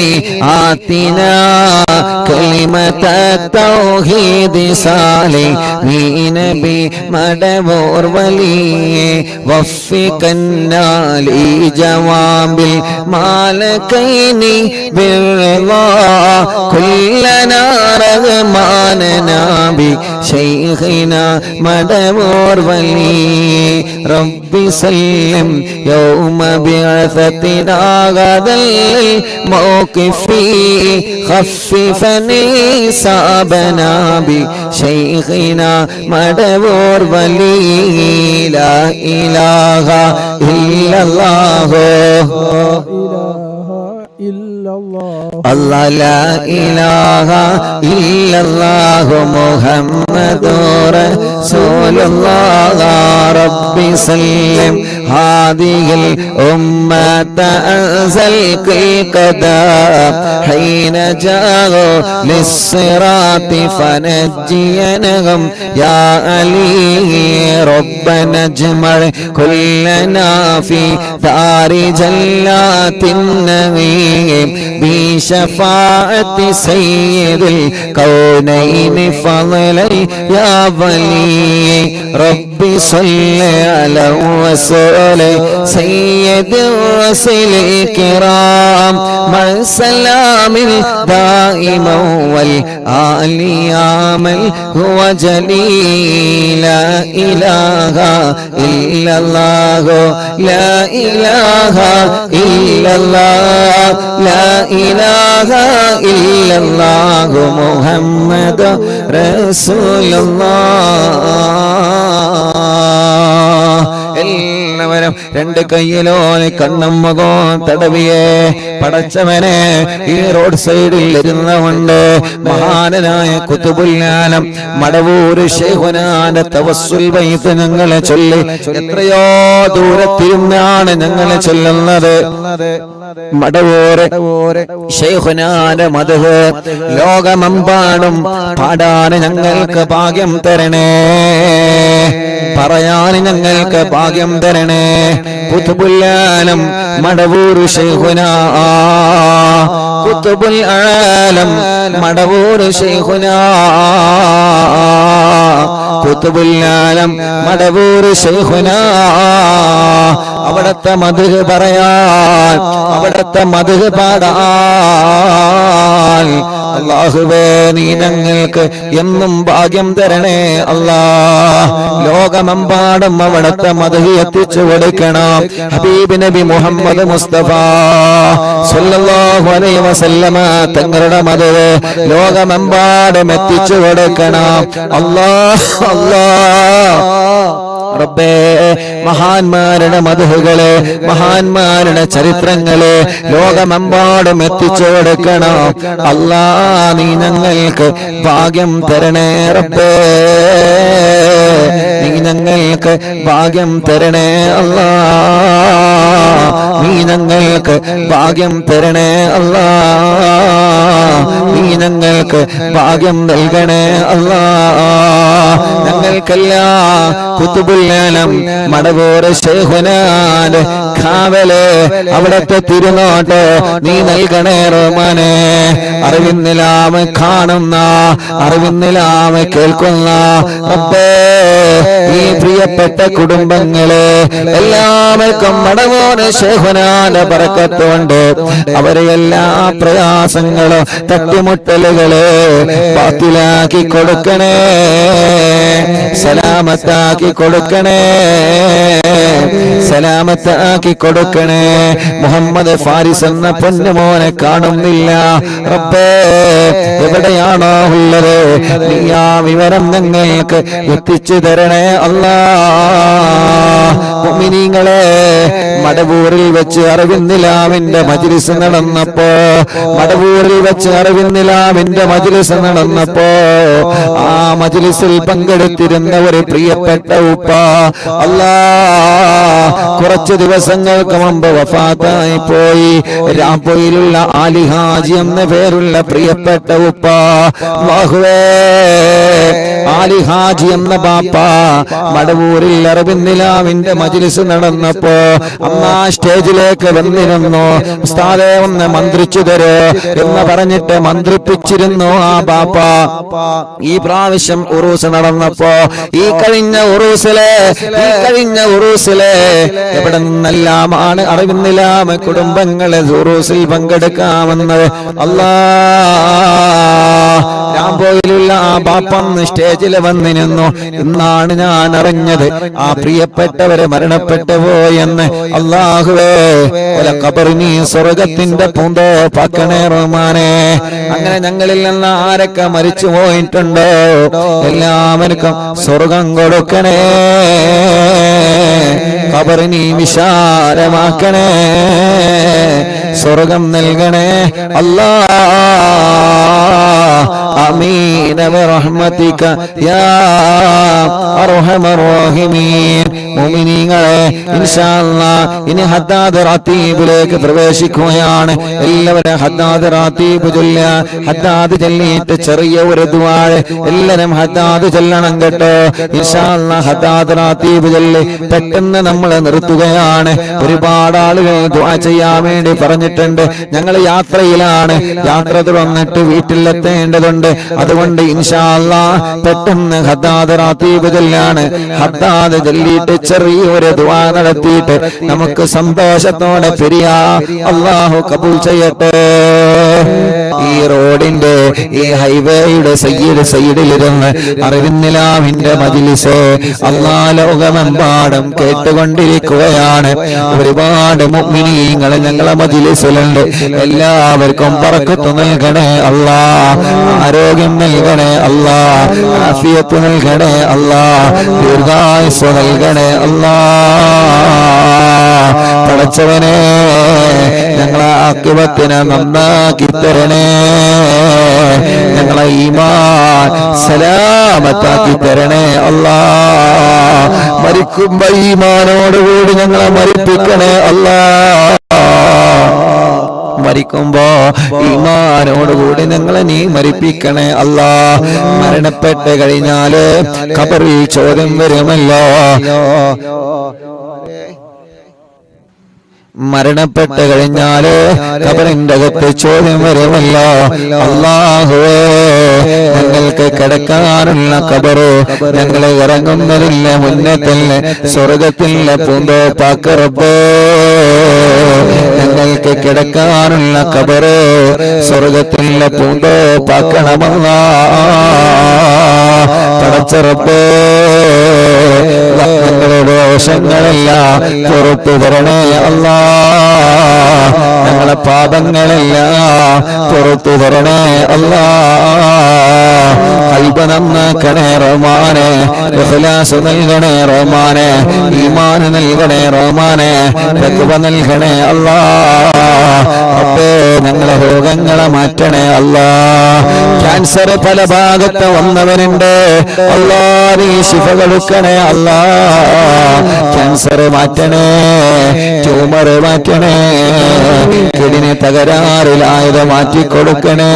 [SPEAKER 1] آتنا كلمة التوحيد صالحين بمدبور ولي وفقنا لجواب المالكين بالرضا كلنا رغماننا بشيخنا مدبور ولي ربي سلم يوم بعثتنا غدا الموقف خففني صابنا بشيخنا مدبور ولي لا إله إلا الله الله لا إله إلا الله محمد رسول الله ربي سلم هذه الأمة أنزل القدام حين جاءوا للصراط فنجينهم يا علي ربنا اجمع كلنا في دار جلات النعيم بشفاعة سيد الكونين فضلا يا ولي ربي صل على وسلم سيد الرسل الكرام مع السلام الدائم والآل يامل هو جليل لا إله إلا الله لا إله إلا الله لا إله إلا الله محمد رسول الله എല്ലാവരും രണ്ട് കയ്യിലോനെ കണ്ണും മുഖവും തടവിയേ പടച്ചവനെ ഈ റോഡ് സൈഡിൽ ഇരുന്നുകൊണ്ട് മഹാനായ ഖുതുബുൽ ആലം മടവൂർ ശൈഖുനാന്റെ തവസ്സുൽ ബൈത്ത് ഞങ്ങളെ ചൊല്ലി എത്രയോ ദൂരത്തിരുന്നാണ് ഞങ്ങളെ ചൊല്ലുന്നത് മടവൂർ ശൈഖുനാന്റെ മദ്ഹ് ലോകമെമ്പാടും പാടാൻ ഞങ്ങൾക്ക് ഭാഗ്യം തരണേ പറയാൻ ഞങ്ങൾക്ക് ഭാഗ്യം തരണേ ഖുതുബുൽ ആലം മടവൂർ ശൈഖുനാ ഖുതുബുൽ ആലം മടവൂർ ശൈഖുനാ ഖുതുബുൽ ആലം മടവൂർ ശൈഖുനാ അവിടത്തെ മദ്ഹ് പറയാൻ അവിടത്തെ മദ്ഹ് പാടാൻ അല്ലാഹുവേ നീ ഞങ്ങൾക്ക് എന്നും ഭാഗ്യം തരണേ അല്ലാഹ് ലോകമെമ്പാടും അവിടത്തെ മദ്ഹ് എത്തിച്ചു കൊടുക്കണം ഹബീബ് നബി മുഹമ്മദ് മുസ്തഫ സല്ലല്ലാഹു അലൈഹി വസല്ലമ തങ്ങളുടെ മദ്ഹ് ലോകമെമ്പാടും എത്തിച്ചു കൊടുക്കണം അല്ലാഹ് അല്ലാഹ് റബ്ബേ മഹാന്മാരുടെ മദ്ഹുകളെ മഹാന്മാരുടെ ചരിത്രങ്ങളെ ലോകമെമ്പാടും എത്തിച്ചു കൊടുക്കണം അല്ലാ നീ ഞങ്ങൾക്ക് ഭാഗ്യം തരണേ റബ്ബേ നീ ഞങ്ങൾക്ക് ഭാഗ്യം തരണേ അല്ലാ നീ ഞങ്ങൾക്ക് ഭാഗ്യം തരണേ അല്ലാ നീ ഞങ്ങൾക്ക് ഭാഗ്യം നൽകണേ അല്ലാ ഞങ്ങൾക്കെല്ലാം കുതുബുൽ ആലം മടവൂർ ശൈഖുനാന്റെ കാവല് അവിടത്തെ തിരുനോട്ട് നീ നൽകണേ റഹ്മാനേ അറിവിന്നിലാമ കാണുന്ന അറിവിന്നിലാമ കേൾക്കുന്ന റബ്ബേ ഈ പ്രിയപ്പെട്ട കുടുംബങ്ങളെ എല്ലാവർക്കും മടവൂർ ശൈഖുനാന്റെ ബറക്കത്ത് കൊണ്ട് അവരെ എല്ലാ പ്രയാസങ്ങളും തട്ടിമുട്ടലുകളെ ബാത്തിലാക്കി കൊടുക്കണേ സലാമത്താക്കി കൊടുക്കണേ സലാമത്താക്കി കൊടുക്കണേ മുഹമ്മദ് ഫാരിസ് എന്ന പൊന്നുമോനെ കാണുന്നില്ല റബ്ബേ എവിടെയാണോ ഉള്ളത് നീ ആ വിവരം ഞങ്ങൾക്ക് എത്തിച്ചു തരണേ അല്ലാ മുഅ്മിനീങ്ങളെ മടവൂരിൽ വെച്ച് അറിവിന്നിലാവിന്റെ മജ്ലിസ് നടന്നപ്പോ മടവൂരിൽ വെച്ച് അറിവിന്നിലാവിന്റെ മജ്ലിസ് നടന്നപ്പോ ആ മജ്ലിസിൽ പങ്കെടുത്തിരുന്ന ഒരു പ്രിയപ്പെട്ട ഉപ്പ അല്ലാ കുറച്ച് ദിവസങ്ങൾക്ക് മുമ്പ് വഫാത്തായി പോയി രാംപൊയിലുള്ള ആലി ഹാജി എന്ന പേരുള്ള പ്രിയപ്പെട്ട ഉപ്പ അല്ലാഹുവേ ആലി ഹാജി എന്ന ബാപ്പ മടവൂരിൽ അറിവിന്നിലാവിന്റെ മജ്ലിസ് നടന്നപ്പോ അമ്മ സ്റ്റേജിലേക്ക് വന്നിരുന്നു ഉസ്താദേ ഒന്ന് മന്ത്രിച്ചു തരോ എന്ന് പറഞ്ഞിട്ട് മന്ത്രിപ്പിച്ചിരുന്നു ആ ബാപ്പ ഈ പ്രാവശ്യം ഉറൂസ് നടന്നപ്പോ ഈ കഴിഞ്ഞ ഉറൂസിലെ എവിടെ നിന്നെല്ലാമാണ് അറിവിന്നിലാമ കുടുംബങ്ങളെ ഉറൂസിൽ പങ്കെടുക്കാമെന്നത് അല്ലാ രാംപൊയിലുള്ള ആ ബാപ്പന്ന് സ്റ്റേജിൽ വന്നിരുന്നു എന്നാണ് ഞാൻ അറിഞ്ഞത് ആ പ്രിയപ്പെട്ടവരെ മരണപ്പെട്ടു പോയെന്ന് അല്ലാഹുവേ ഖബറിനി സ്വർഗത്തിന്റെ പൂന്തോപ്പാക്കണേ റഹ്മാനേ അങ്ങനെ ഞങ്ങളിൽ നിന്ന് ആരൊക്കെ മരിച്ചു പോയിട്ടുണ്ടോ എല്ലാവർക്കും സ്വർഗം കൊടുക്കണേ ഖബറിനി വിശാലമാക്കണേ സ്വർഗം നൽകണേ അല്ലാ ആമീൻ ബിറഹ്മതിക യാ അർഹമർ റഹീമീൻ മുഅ്മിനീങ്ങളെ ഇൻഷാ അല്ലാഹ് ഇനി ഹദ്ദാദ് റാത്തീബിലേക്ക് പ്രവേശിക്കുകയാണ് എല്ലാവരും ഹദ്ദാദ് റാത്തീബ് ചൊല്ലുക ഹദ്ദാദ് ചൊല്ലിയിട്ട് ചെറിയ ഒരു ദുആ എല്ലാവരും ഹദ്ദാദ് ചൊല്ലണം കേട്ടോ ഇൻഷാ അല്ലാഹ് ഹദ്ദാദ് റാത്തീബ് ചൊല്ലി പെട്ടെന്ന് നമ്മൾ നിർത്തുകയാണ് ഒരുപാട് ആളുകൾ ദുആ ചെയ്യാൻ വേണ്ടി പറഞ്ഞിട്ടുണ്ട് ഞങ്ങൾ യാത്രയിലാണ് യാത്ര തുടർന്നിട്ട് വീട്ടിലെത്തേണ്ടതുണ്ട് അതുകൊണ്ട് ഇൻഷാ അല്ലാഹ് പെട്ടെന്ന് ഹദ്ദാദ് റാത്തീബ് ചൊല്ലാണ് ഹദ്ദാദ് ചൊല്ലിയിട്ട് ചെറിയൊരു ദുആ നടത്തിയിട്ട് നമുക്ക് സന്തോഷത്തോടെ പിരിയാ അല്ലാഹു കബൂൽ ചെയ്യട്ടെ ഈ റോഡിന്റെ ഈ ഹൈവേയുടെ സൈഡിലിരുന്ന് അറിവിന്നിലാവിന്റെ മജ്ലിസ് അല്ലാഹ് ലോകമെമ്പാടും കേട്ടുകൊണ്ടിരിക്കുകയാണ് ഒരുപാട് മുഅ്മിനീങ്ങൾ ഞങ്ങളെ മജ്ലിസിലുണ്ട് എല്ലാവർക്കും ബറക്കത്ത് നൽകണേ അല്ലാഹ് ആരോഗ്യം നൽകണേ അല്ലാഹ് ആഫിയത്ത് നൽകണേ അല്ലാഹ് ദീർഘായുസ്സ് നൽകണേ അല്ലാഹ് പടച്ചവനെ ഞങ്ങളെ ആഖിബത്തിനെ നന്നാക്കി തരണേ ഞങ്ങളെ ഈമാൻ സലാമത്താക്കി തരണേ അല്ലാഹ് മരിക്കുമ്പോ ഈമാനോടുകൂടി ഞങ്ങളെ മരിപ്പിക്കണേ അല്ലാഹ് മരിക്കുമ്പോ ഈമാനോടുകൂടി ഞങ്ങളെ നീ മരിപ്പിക്കണേ അല്ലാഹ് മരണപ്പെട്ട് കഴിഞ്ഞാല് ഖബറിൽ ചോദ്യം വരുമല്ലോ മരണപ്പെട്ട് കഴിഞ്ഞാല് ഖബറിന്റെ അകത്ത് ചോദ്യം വരുമല്ലോ അല്ലാഹുവേ ഞങ്ങൾക്ക് കിടക്കാനുള്ള ഖബറ് ഞങ്ങളെ ഇറങ്ങുന്നതില്ല മുന്നേ തന്നെ സ്വർഗത്തിലെ പൂന്തോപ്പാക്ക് റബ്ബേ ഞങ്ങൾക്ക് കിടക്കാനുള്ള ഖബറ് സ്വർഗ്ഗത്തിലെ പൂന്തോപ്പാക്കണമല്ലാ. പടച്ച റബ്ബേ ഞങ്ങളുടെ ദോഷങ്ങളെല്ലാം പുറത്തു തരണേ അല്ലാ. ഞങ്ങളെ പാപങ്ങളെല്ലാം പുറത്തു തരണേ അല്ലാ. ഖൽബ് നന്നാക്കണേ റഹ്മാനെ, ഇഖ്ലാസ് നൽകണേ റഹ്മാനെ, ഈമാൻ നൽകണേ റഹ്മാനെ, തഖ്വ നൽകണേ അല്ലാ. അപ്പേ ഞങ്ങളെ രോഗങ്ങളെ മാറ്റണേ അല്ലാ. ക്യാൻസർ പല ഭാഗത്ത് വന്നവനുണ്ട് അല്ലാ, നീ ശിഫ കൊടുക്കണേ അല്ലാ. ക്യാൻസർ മാറ്റണേ, ട്യൂമർ മാറ്റണേ, കിഡ്നി തകരാറിലായത് മാറ്റിക്കൊടുക്കണേ,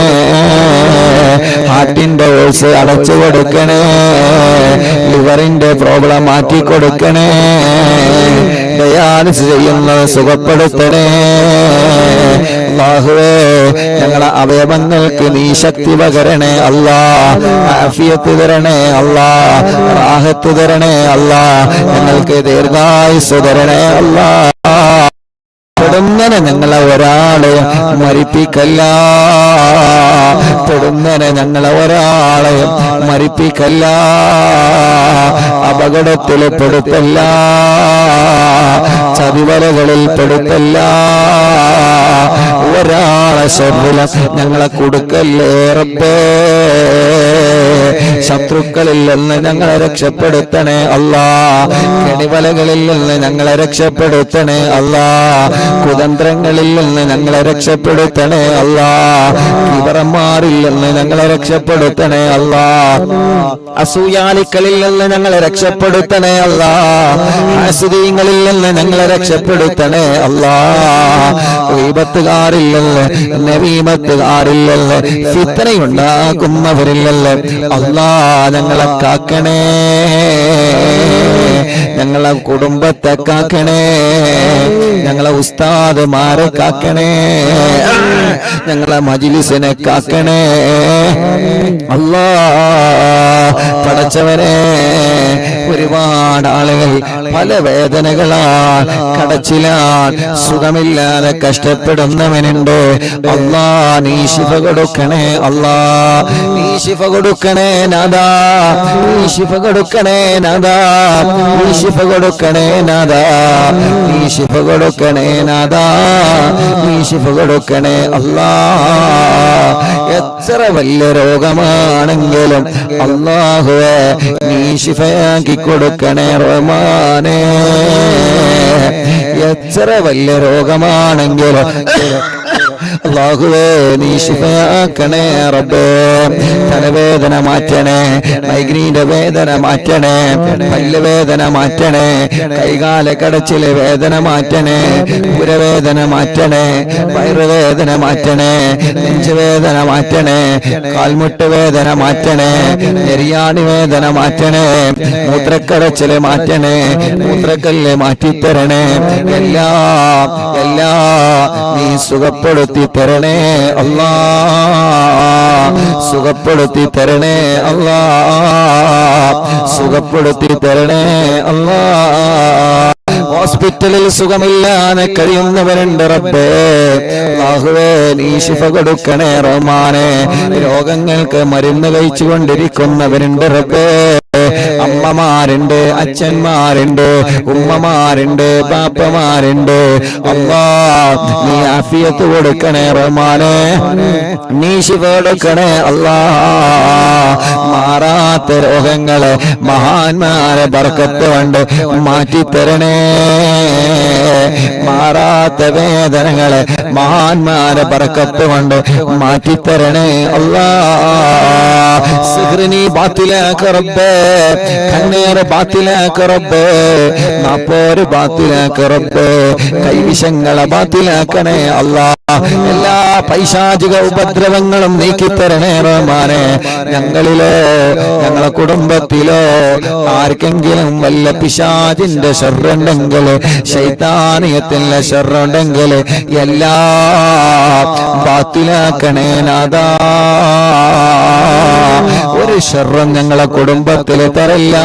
[SPEAKER 1] ഹാർട്ടിന്റെ ഓൾസ് അടച്ചു കൊടുക്കണേ, ലിവറിന്റെ പ്രോബ്ലം മാറ്റിക്കൊടുക്കണേ, ഡയാലിസിസ് ചെയ്യുന്നത് സുഖപ്പെടുത്തണേ. അല്ലാഹുവേ ഞങ്ങളെ അവയവങ്ങൾക്ക് നീ ശക്തി പകരണേ അല്ലാ, ആഫിയത്ത് തരണേ അല്ലാ, റാഹത്ത് തരണേ അല്ലാ, ഞങ്ങൾക്ക് ദീർഘായുസ്സ് തരണേ അല്ലാ. പെടുന്നനെ ഞങ്ങളെ ഒരാളെ മരിപ്പിക്കല്ല, പെടുന്നനെ ഞങ്ങളെ ഒരാളെ മരിപ്പിക്കല്ല, അപകടത്തിൽ പെടുത്തല്ല, ചതിവലകളിൽ പെടുത്തല്ല, ഒരാളെ ശരീരം ഞങ്ങളെ കൊടുക്കല്ലേ റബ്ബേ. ശത്രുക്കളിൽ നിന്ന് ഞങ്ങളെ രക്ഷപ്പെടുത്തണേ അല്ലാ, കെണിവലകളിൽ നിന്ന് ഞങ്ങളെ രക്ഷപ്പെടുത്തണേ അല്ലാ, കുതന്ത്രങ്ങളിൽ നിന്ന് ഞങ്ങളെ രക്ഷപ്പെടുത്തണേ അല്ലാ, കിബറന്മാരിൽ നിന്ന് ഞങ്ങളെ രക്ഷപ്പെടുത്തണേ അല്ലാ, അസൂയാലിക്കളിൽ നിന്ന് ഞങ്ങളെ രക്ഷപ്പെടുത്തണേ അല്ലാ, ഹാസിദീങ്ങളിൽ നിന്ന് ഞങ്ങളെ രക്ഷപ്പെടുത്തണേ അല്ലാ, ഗീബത്തുകാരിൽ നിന്ന് നമീമത്തുകാരിൽ നിന്ന് ഫിത്നയുണ്ടാക്കുന്നവരിൽ നിന്ന് അല്ലാ ഞങ്ങളെ കാക്കണേ, ഞങ്ങളെ കുടുംബത്തെ കാക്കണേ, ഞങ്ങളെ ഉസ്താദുമാരെ കാക്കണേ, ഞങ്ങളെ മജ്ലിസിനെ കാക്കണേ അല്ലാ. പടച്ചവനെ ഒരുപാട് ആളുകൾ പല വേദനകളാൽ കടച്ചിലാൽ സുഖമില്ലാതെ കഷ്ടപ്പെടുന്നവനുണ്ട് അല്ലാ, നീ ശിഫ കൊടുക്കണേ അല്ലാ, നീ ശിഫ കൊടുക്കണേ നാദാ, നീ ശിഫ കൊടുക്കണേ നാദാ, നീ ശിഫ കൊടുക്കണേ നാദാ, നീ ശിഫ കൊടുക്കണേ നാദാ, നീ ശിഫ കൊടുക്കണേ അല്ലാ. എത്ര വലിയ രോഗമാണെങ്കിലും അല്ലാഹുവേ നീ ശിഫയാക്കി കൊടുക്കണേ റഹ്മാനേ. എത്ര വലിയ രോഗമാണെങ്കിലും അല്ലാഹുവേ നീ ശിഫയാക്കണേ റബ്ബേ. തലവേദന മാറ്റണേ, മൈഗ്രീന്റെ വേദന മാറ്റണേ, പല്ലുവേദന മാറ്റണേ, കൈകാല കടച്ചിലെ വേദന മാറ്റണേ, ഉരവേദന മാറ്റണേ, വയറുവേദന മാറ്റണേ, നെഞ്ചുവേദന മാറ്റണേ, കാൽമുട്ട് വേദന മാറ്റണേ, നെരിയാണി വേദന മാറ്റണേ, മൂത്രക്കടച്ചില് മാറ്റണേ, മൂത്രക്കല്ല് മാറ്റിത്തരണേ, എല്ലാം നീ സുഖപ്പെടുത്തി തരണേ അല്ലാ, സുഖപ്പെടുത്തി തരണേ അല്ലാ, സുഖപ്പെടുത്തി തരണേ അല്ലാ. ഹോസ്പിറ്റലിൽ സുഖമില്ലാതെ കഴിയുന്നവരുണ്ട് റബ്ബേ, അല്ലാഹുവേ നീ ശിഫ കൊടുക്കണേ റഹ്മാനേ. രോഗങ്ങൾക്ക് മരുന്ന് കഴിച്ചുകൊണ്ടിരിക്കുന്നവരുണ്ട് റബ്ബേ, അമ്മമാരുണ്ട്, അച്ഛന്മാരുണ്ട്, ഉമ്മമാരുണ്ട്, ബാപ്പമാരുണ്ട് അല്ലാ, നീ ആഫിയത്ത് കൊടുക്കണേ റഹ്മാനേ, നീ ശിഫ കൊടുക്കണേ അല്ലാ. മാറാത്ത രോഗങ്ങളെ മഹാന്മാരെ ബർക്കത്ത് കൊണ്ട് മാറ്റിത്തരണേ, മാറാത്ത വേദനകളെ മഹാന്മാരെ ബർക്കത്ത് കൊണ്ട് മാറ്റിത്തരണേ അല്ലാ. സിഹ്റിനി ബാത്തിലാക്ക റബ്ബേ, കണ്ണേറ് ബാത്തിലാക്ക റബ്ബേ, നാപ്പോര് ബാത്തിലാക്ക റബ്ബേ, കൈവിഷങ്ങളെ ബാത്തിലാക്കണേ അല്ലാ. എല്ലാ പൈശാചിക ഉപദ്രവങ്ങളും നീക്കിത്തരണേ റഹ്മാനേ. ഞങ്ങളിലോ ഞങ്ങളെ കുടുംബത്തിലോ ആർക്കെങ്കിലും വല്ല പിശാചിന്റെ ശർറുണ്ടെങ്കിൽ, ശൈത്താനിയത്തിന്റെ ശർറുണ്ടെങ്കിൽ എല്ലാം ബാത്തിലാക്കണേ നാദാ. ഒരു ശർറും ഞങ്ങളെ കുടുംബത്തിൽ തരല്ല.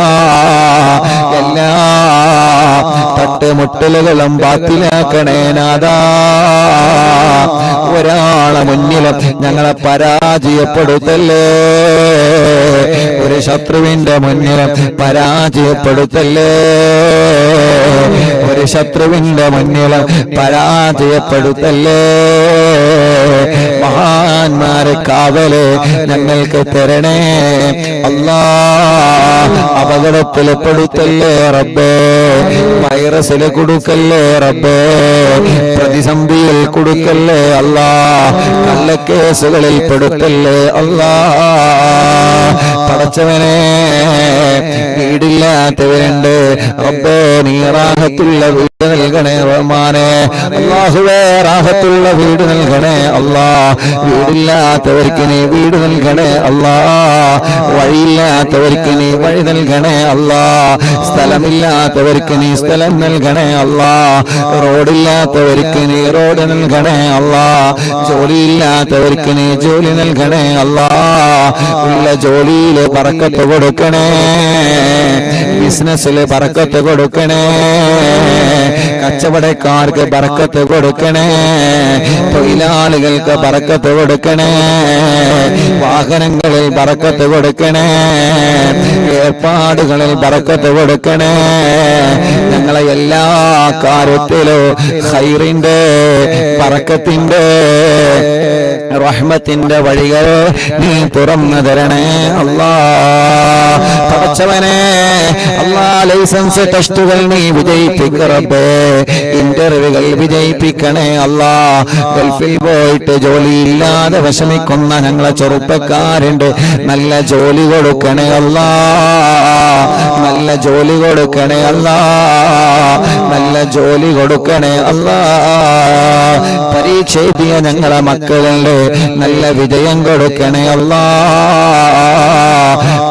[SPEAKER 1] എല്ലാ തട്ടുമുട്ടലുകളും ബാത്തിലാക്കണേ നാദാ. ഒരാളെ മുന്നിലും ഞങ്ങളെ പരാജയപ്പെടുത്തല്ലേ. ഒരു ശത്രുവിന്റെ മുന്നിലും പരാജയപ്പെടുത്തല്ലേ. ഒരു ശത്രുവിന്റെ മുന്നിലും പരാജയപ്പെടുത്തല്ലേ. മഹാന്മാരെ കാവല് ഞങ്ങൾക്ക് തരണേ അല്ലാ. അപകടത്തിൽ പെടുത്തല്ലേ റബ്ബേ. വൈറസിൽ കൊടുക്കല്ലേ റബ്ബേ. പ്രതിസന്ധിയിൽ കൊടുക്കല്ലേ അല്ലാ. കള്ളക്കേസുകളിൽ പെടുത്തല്ലേ അല്ലാ. പടച്ചവനെ, വീടില്ലാത്തവരുണ്ട് റബ്ബേ, നീ റാഹത്തുള്ള വീട് നൽകണേ റഹ്മാനെ. അല്ലാഹുവേ, റാഹത്തുള്ള വീട് നൽകണേ അല്ലാ. വീടില്ലാത്തവർക്ക് നീ വീട് നൽകണേ അല്ലാ. വഴിയില്ലാത്തവർക്ക് നീ വഴി നൽകണേ അല്ലാ. സ്ഥലമില്ലാത്തവർക്ക് നീ സ്ഥലം നൽകണേ അല്ലാ. റോഡില്ലാത്തവർക്ക് നീ റോഡ് നൽകണേ അല്ലാ. ജോലിയില്ലാത്തവർക്ക് നീ ജോലി നൽകണേ അല്ലാ. ഉള്ള ജോലിയിൽ ബറക്കത്ത് കൊടുക്കണേ. ബിസിനസ്സിൽ ബറക്കത്ത് കൊടുക്കണേ. കച്ചവടക്കാർക്ക് ബറക്കത്ത് കൊടുക്കണേ. തൊഴിലാളികൾക്ക് ബറക്കത്ത് കൊടുക്കണേ. വാഹനങ്ങളിൽ ബറക്കത്ത് കൊടുക്കണേ. ഏർപ്പാടുകളിൽ ബറക്കത്ത് കൊടുക്കണേ. ഞങ്ങളെ എല്ലാ കാര്യത്തിലും ഖൈറിന്റെ ബറക്കത്തിന്റെ റഹ്മത്തിന്റെ വഴികൾ നീ തുറന്നു തരണേ അല്ലാ. പടച്ചവനെ, അല്ലാ, ലൈസൻസ് ടെസ്റ്റുകൾ നീ വിജയിപ്പിക്കറപ്പേ. ഇന്റർവ്യൂകൾ വിജയിപ്പിക്കണേ അല്ലാ. ഗൾഫിൽ പോയിട്ട് ജോലിയില്ലാതെ വിഷമിക്കുന്ന ഞങ്ങളെ ചെറുപ്പക്കാരുണ്ട്. നല്ല ജോലി കൊടുക്കണേ അല്ലാ. നല്ല ജോലി കൊടുക്കണേ അല്ലാ. നല്ല ജോലി കൊടുക്കണേ അല്ലാ. പരീക്ഷ എഴുതിയ ഞങ്ങളെ മക്കളുണ്ട്. നല്ല വിജയം കൊടുക്കണേ അല്ലാ.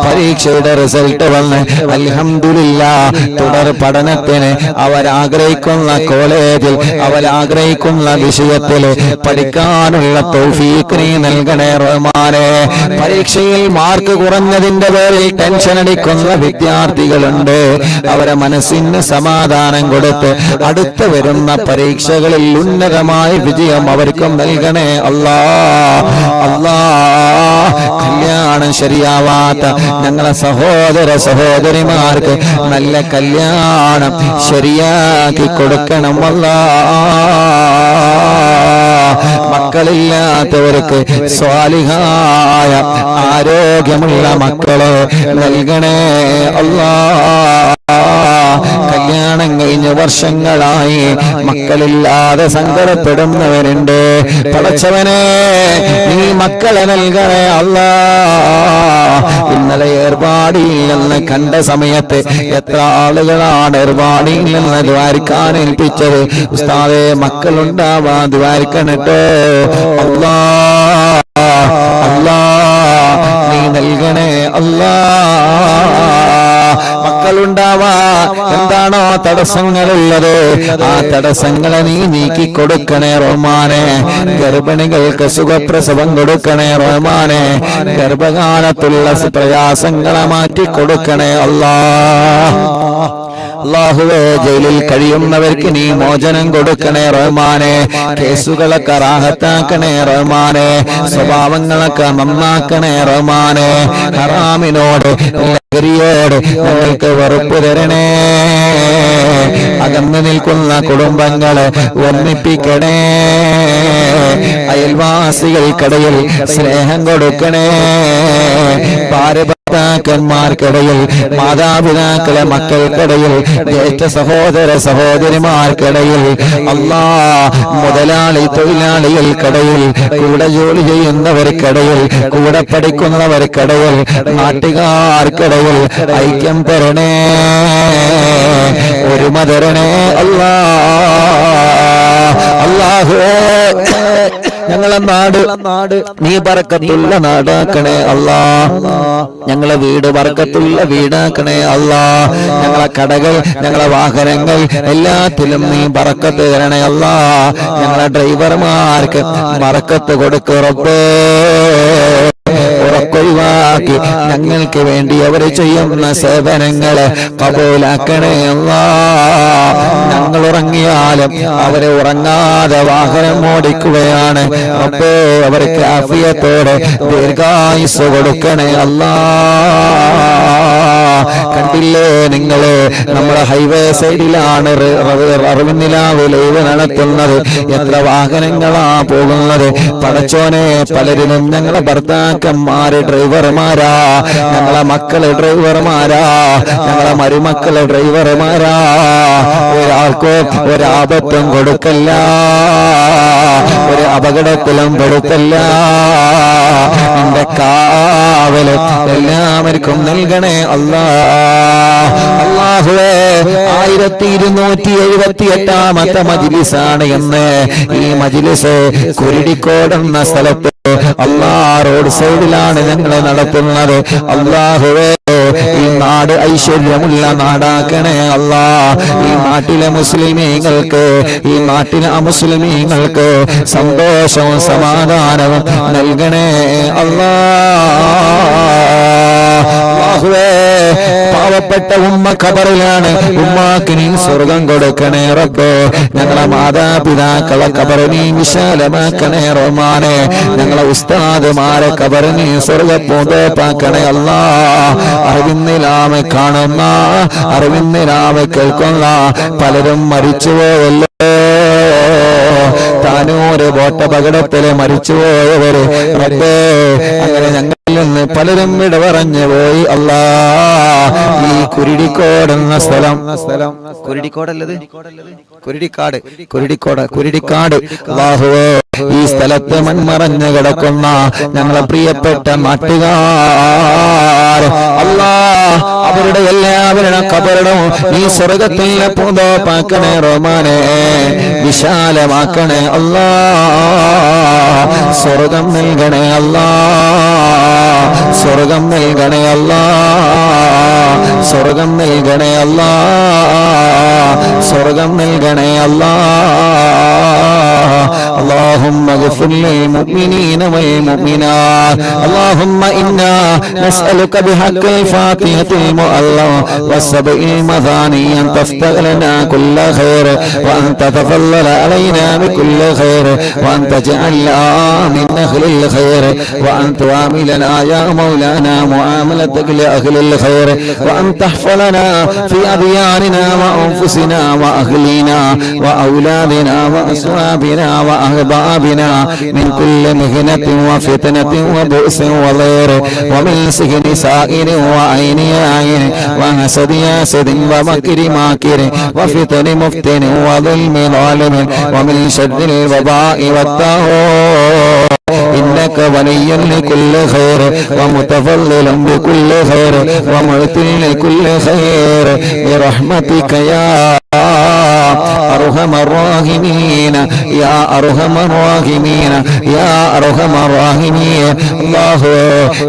[SPEAKER 1] പരീക്ഷയുടെ റിസൾട്ട് വന്ന് അൽഹംദുലില്ലാഹ് തുടർ പഠനത്തിന് അവരാഗ്രഹിക്കുന്ന കോളേജിൽ അവരാഗ്രഹിക്കുന്ന വിഷയത്തിൽ പഠിക്കാനുള്ള തൗഫീഖ് നീ നൽകണേ റഹ്മാനേ. പരീക്ഷയിൽ മാർക്ക് കുറഞ്ഞതിന്റെ പേരിൽ ടെൻഷൻ അടിക്കുന്ന വിദ്യാർത്ഥികളുണ്ട്. അവരെ മനസ്സിന് സമാധാനം കൊടുത്ത് അടുത്ത് വരുന്ന പരീക്ഷകളിൽ ഉന്നതമായ വിജയം അവർക്കും നൽകണേ അല്ലാ. അല്ലാ, കല്യാണം ശരിയാവാത്ത ഞങ്ങളെ സഹോദര സഹോദരിമാർക്ക് നല്ല കല്യാണം ശരിയാക്കി കൊടുക്കണം അല്ലാ. മക്കളില്ലാത്തവർക്ക് സ്വാലിഹായ ആരോഗ്യമുള്ള മക്കളെ നൽകണേ അല്ലാ. കല്യാണം കഴിഞ്ഞ വർഷങ്ങളായി മക്കളില്ലാതെ സങ്കടപ്പെടുന്നവരുണ്ട്. പടച്ചവനെ, നീ മക്കളെ നൽകണേ അല്ലാ. ഇന്നലെ ഏർപാടിയിൽ നിന്ന് കണ്ട സമയത്ത് എത്ര ആളുകളാണ് ഏർപാടിയിൽ നിന്ന് ദ്വാരിക്കാൻ ഏൽപ്പിച്ചത്. ഉസ്താദേ, മക്കളുണ്ടാവാൻ ദ്വാരിക്കണട്ടോ അല്ലാ. അല്ലാ, നീ നൽകണേ അല്ലാ. മക്കളുണ്ടാവാ എന്താണോ തടസ്സങ്ങളുള്ളത്, ആ തടസ്സങ്ങളെ നീ നീക്കി കൊടുക്കണേ റഹ്മാനെ. ഗർഭിണികൾക്ക് സുഖപ്രസവം കൊടുക്കണേ റഹ്മാനെ. ഗർഭകാലത്തുള്ള പ്രയാസങ്ങളെ മാറ്റി കൊടുക്കണേ അല്ലാ. അല്ലാഹുവേ, ജയിലിൽ കഴിയുന്നവർക്ക് നീ മോചനം കൊടുക്കണേ റഹ്മാനെ. കേസുകളൊക്കെ റാഹത്താക്കണേ റഹ്മാനെ. സ്വഭാവങ്ങളൊക്കെ നന്നാക്കണേ റഹ്മാനെ. ഹറാമിനോട് ലഹരിയോട് ഞങ്ങൾക്ക് വെറുപ്പ് തരണേ. അകന്നു നിൽക്കുന്ന കുടുംബങ്ങളെ ഒന്നിപ്പിക്കണേ. അയൽവാസികൾക്കിടയിൽ സ്നേഹം കൊടുക്കണേ. ഭർത്താക്കന്മാർക്കിടയിൽ, മാതാപിതാക്കളെ മക്കൾക്കിടയിൽ, ജ്യേഷ്ഠ സഹോദര സഹോദരിമാർക്കിടയിൽ, അല്ലാ, മുതലാളി തൊഴിലാളികൾക്കിടയിൽ, കൂടെ ജോലി ചെയ്യുന്നവർക്കിടയിൽ, കൂടെ പഠിക്കുന്നവർക്കിടയിൽ, നാട്ടുകാർക്കിടയിൽ ഐക്യം തരണേ. ഒരുമ തരണേ അല്ലാ. അല്ലാഹുവേ ഞങ്ങളെ നാട് നീ ബർക്കത്തുള്ള നാടാക്കണേ അല്ലാ. ഞങ്ങളെ വീട് ബർക്കത്തുള്ള വീടാക്കണേ അല്ലാ. ഞങ്ങളെ കടകൾ ഞങ്ങളെ വാഹനങ്ങൾ എല്ലാത്തിലും നീ ബർക്കത്ത് തരണേ അല്ലാ. ഞങ്ങളെ ഡ്രൈവർമാർക്ക് ബർക്കത്ത് കൊടുക്ക് റബ്ബേ. ഉറക്കൊഴിവാക്കി ഞങ്ങൾക്ക് വേണ്ടി അവർ ചെയ്യുന്ന സേവനങ്ങളെ കബൂലാക്കണേ അല്ലാ. ഞങ്ങൾ ഉറങ്ങിയാലും അവരെ ഉറങ്ങാതെ വാഹനം ഓടിക്കുകയാണ് റബ്ബേ. അവർക്ക് ആഫിയത്തോടെ ദീർഘായുസ്സ് കൊടുക്കണേ അല്ലാ. കണ്ടില്ലേ നിങ്ങള് നമ്മുടെ ഹൈവേ സൈഡിലാണ് അറിവിന്നിലാവ് ലൈവ് നടത്തുന്നത്. എത്ര വാഹനങ്ങളാ പോകുന്നത് പടച്ചോനെ. പലരിലും ഞങ്ങളെ ഭർത്താക്കന്മാര് ഡ്രൈവർമാരാ, ഞങ്ങളെ മക്കള് ഡ്രൈവർമാരാ, ഞങ്ങളെ മരുമക്കള് ഡ്രൈവർമാരാ. ഒരാൾക്കോ ഒരാപത്തും കൊടുക്കല്ല, ഒരു അപകടത്തിലും പെടുത്തല്ല. എന്റെ കാവല് എല്ലാവർക്കും നൽകണേ അല്ലാ. അല്ലാഹുവേ 1278ാമത്തെ മജ്ലിസാണ് എന്ന്. ഈ മജ്ലിസ് കുരുടിക്കോട് എന്ന സ്ഥലത്ത് അല്ലാ റോഡ് സൈഡിലാണ് ഞങ്ങൾ നടത്തുന്നത്. അല്ലാഹുവേ ഈ നാട് ഐശ്വര്യമുള്ള നാടാക്കണേ അല്ലാ. ഈ നാട്ടിലെ മുസ്ലിമീങ്ങൾക്ക് ഈ നാട്ടിലെ അമുസ്ലിമീങ്ങൾക്ക് സന്തോഷവും സമാധാനവും നൽകണേ അല്ലാ. പാവപ്പെട്ട ഉമ്മ ഖബറിലാണ്. ഉമ്മാക്ക് നീ സ്വർഗം കൊടുക്കണേ റബ്ബേ. ഞങ്ങളെ മാതാപിതാക്കളെ ഖബറ് നീ വിശാലമാക്കണേ റഹ്മാനെ. ഞങ്ങളെ ഉസ്താദുമാരെ ഖബറ് നീ സ്വർഗപ്പൂന്തോപ്പാക്കണേ അല്ലാ. അറിവിന്നിലാമെ കാണുന്ന അറിവിന്നിലാമെ കേൾക്കുന്ന പലരും മരിച്ചുപോയല്ലോ. താനൂര് ബോട്ടപകടത്തില് മരിച്ചുപോയവര് റബ്ബേ അങ്ങനെ ഞങ്ങളിൽ നിന്ന് പലരും വിട പറഞ്ഞു പോയി അല്ലാ. ഈ കുരുടിക്കോട് എന്ന സ്ഥലം കുരുടിക്കോടല്ലത് കുരുടിക്കാട് അല്ലാഹുവേ ഈ സ്ഥലത്ത് മൺമറഞ്ഞു കിടക്കുന്ന ഞങ്ങളെ പ്രിയപ്പെട്ട നാട്ടുകാർ അല്ലാ, അവരുടെ എല്ലാവരുടെ ഖബറും ഈ സ്വർഗത്തിലെ പൂന്തോപ്പാക്കണേ റഹ്മാനെ. വിശാലമാക്കണേ അല്ലാ. സ്വർഗം നൽകണേ അല്ലാ. സ്വർഗം നൽകണേ അല്ലാ. സ്വർഗം നൽകണേ അല്ലാ. സ്വർഗം നൽകണേ അല്ലാ. اللهم اغفر للمؤمنين والمؤمنات. اللهم إنا نسألك بحق الفاتحة المؤلمة والسبع المثاني أن تفتح لنا كل خير وأن تتفضل علينا بكل خير وأن تجعلنا من أهل الخير وأن تعاملنا يا مولانا معاملتك لأهل الخير وأن تحفظنا في أدياننا وأنفسنا وأهلنا وأولادنا وأصحابنا وأحبابنا من كل مهنة وفتنة وبؤس وضير ومن سجن سائر وعين عين وحسد ياسد ومكر ماكر وفتن مفتن وظلم ظالم ومن شر الوباء والطاغوت إنك ولي لكل خير ومتفضل بكل خير ومعطي لكل خير برحمتك يا أرحم الراحمين يا أرحم الراحمين يا أرحم الراحمين. അല്ലാഹു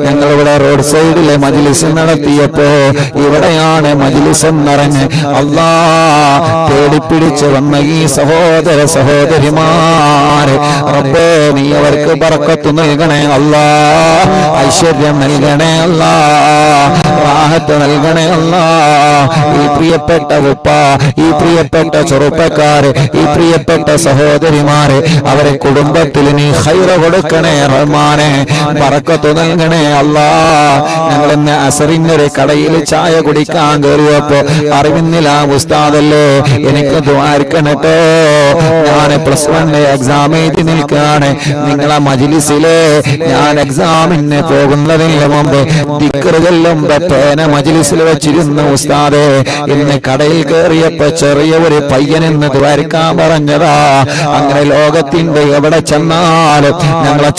[SPEAKER 1] ഞങ്ങളിവിടെ റോഡ് സൈഡിലെ മജ്ലിസ് നടത്തിയപ്പോ ഇവിടെയാണ് മജ്ലിസ് എന്നറിഞ്ഞ് അല്ലാ തേടിപ്പിടിച്ച് വന്ന ഈ സഹോദര സഹോദരിമാര് റബ്ബേ നീ അവർക്ക് ബർക്കത്ത് നൽകണേ അല്ലാ. ഐശ്വര്യം നൽകണേ അല്ലാ. റാഹത്ത് നൽകണേ അല്ലാ. ഈ പ്രിയപ്പെട്ട ഉപ്പ, ഈ പ്രിയപ്പെട്ട ചെറുപ്പക്കാര്, ഈ പ്രിയപ്പെട്ട സഹോദരിമാര് അവരെ കുടുംബത്തിൽ നീ ഖൈറ കൊടുക്കണേ റഹ്മാനെ. ബർക്കത്ത് നൽകണേ അല്ലാ. ഞങ്ങൾ ഇന്ന് അസറിനൊരു കടയിൽ ചായ കുടിക്കാൻ കയറിയപ്പോ അറിവിന്നില്ല ഉസ്താദല്ലേ എനിക്ക് ദ്വാരിക്കണട്ടോ, ഞാൻ +1 എക്സാം എഴുതി നിൽക്കാണ്. നിങ്ങളെ മജ്ലിസിലെ ഞാൻ എക്സാമിന് പോകുന്നതിന് മുമ്പ് ദിക്ർ ചൊല്ലുമ്പോ ഇങ്ങനെ മജ്ലിസിൽ വെച്ചിരുന്ന ഉസ്താദേ, ഇന്ന് കടയിൽ കയറിയപ്പോ ചെറിയ ഒരു പയ്യനെന്ന് ദ്വാരക്കാൻ പറഞ്ഞതാ. അങ്ങനെ ലോകത്തിന്റെ എവിടെ ചെന്നാലും ഞങ്ങളെ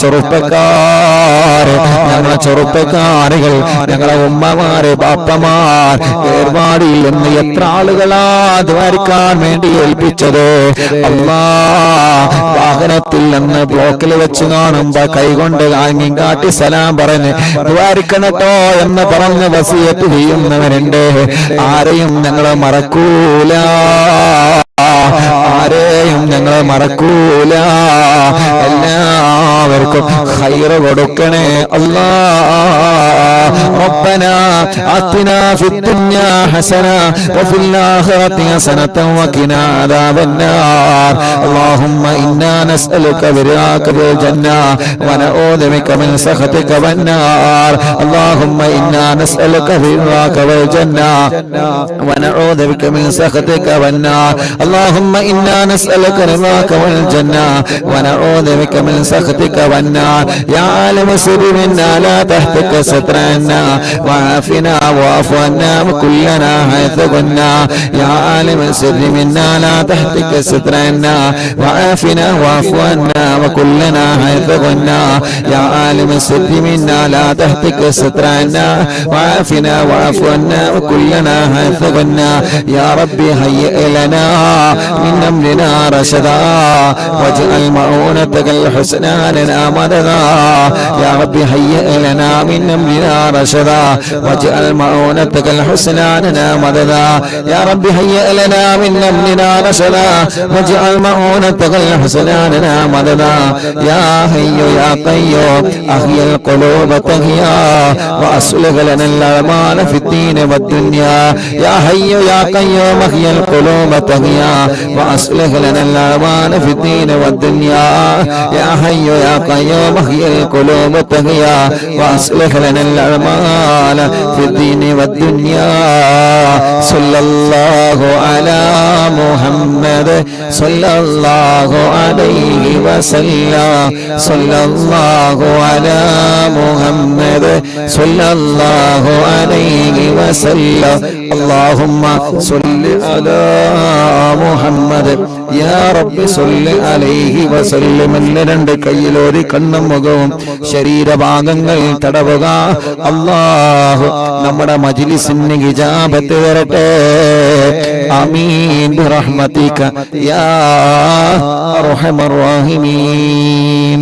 [SPEAKER 1] ചെറുപ്പക്കാരുകൾ, ഞങ്ങളെ ഉമ്മമാര്, ബാപ്പമാർ, ഏർവാടിയിൽ നിന്ന് എത്ര ആളുകളാ ദ്വാരക്കാൻ വേണ്ടി ഏൽപ്പിച്ചത്. അല്ലാ, വാഹനത്തിൽ നിന്ന് ബ്ലോക്കിൽ വെച്ച് കാണുമ്പോ കൈകൊണ്ട് ആംഗ്യം കാട്ടി സലാം പറഞ്ഞ് ദ്വാരിക്കണട്ടോ എന്ന് പറഞ്ഞ് വസിയത്ത് ചെയ്യുന്നവരുണ്ട്. ആരെയും ഞങ്ങൾ മറക്കൂല, ആരെയും ഞങ്ങൾ മറക്കൂല. എല്ലാവർക്കും ഖൈറ് കൊടുക്കണേ അല്ലാ. റബ്ബനാ ആതിനാ ഫിദ്ദുനിയാ ഹസന വഫിൽ ആഖിറതി ഹസനതൻ വഖിനാ അദാബന്നാർ. അല്ലാഹുമ്മ ഇന്നാ നസ്അലുക ബിറാക ബിൽ ജന്ന വനഊദു ബിക മിൻ സഖതിക വന്നാർ. അല്ലാഹുമ്മ ഇന്നാ നസ്അലുക ബിറാക ബിൽ ജന്ന വനഊദു ബിക മിൻ സഖതിക വന്നാർ. اللهم إنا نسألك رضاك والجنة ونعوذ بك من سخطك والنار. يا عالم سر منا لا تهتك سترنا وعافنا واعف عنا وكلنا حيث كنا. يا عالم سر منا لا تهتك سترنا وعافنا واعف عنا وكلنا حيث كنا. يا عالم سر منا لا تهتك سترنا وعافنا واعف عنا وكلنا حيث كنا. يا ربي هيئ لنا من أمرنا رشدا واجعل معونتك الحسنى لنا مددا. يا رب هيئ لنا من أمرنا رشدا واجعل معونتك الحسنى لنا مددا. يا رب هيئ لنا من أمرنا رشدا واجعل معونتك الحسنى لنا مددا. يا حي يا قيوم أحيي القلوب تحيا وأصلح لنا الأعمال في الدين والدنيا. يا حي يا قيوم أحيي القلوب تحيا وأصلح لنا الأعمال في الدين والدنيا. يا حي يا قيوم أحيي القلوب تحيا وأصلح لنا الأعمال في الدين والدنيا. صلى الله على محمد صلى الله عليه وسلم. صلى الله على محمد صلى الله عليه وسلم. اللهم صل على محمد يا رب صل عليه وسلم. രണ്ട് കയ്യിലൊരു കണ്ണും മുഖവും ശരീരഭാഗങ്ങൾ തടവുക. അല്ലാഹു നമ്മുടെ മജ്ലിസിന് ഇജാബത്ത് തരട്ടെ. ആമീൻ ബിറഹ്മതിക യാ അർഹമർ റഹീമീൻ.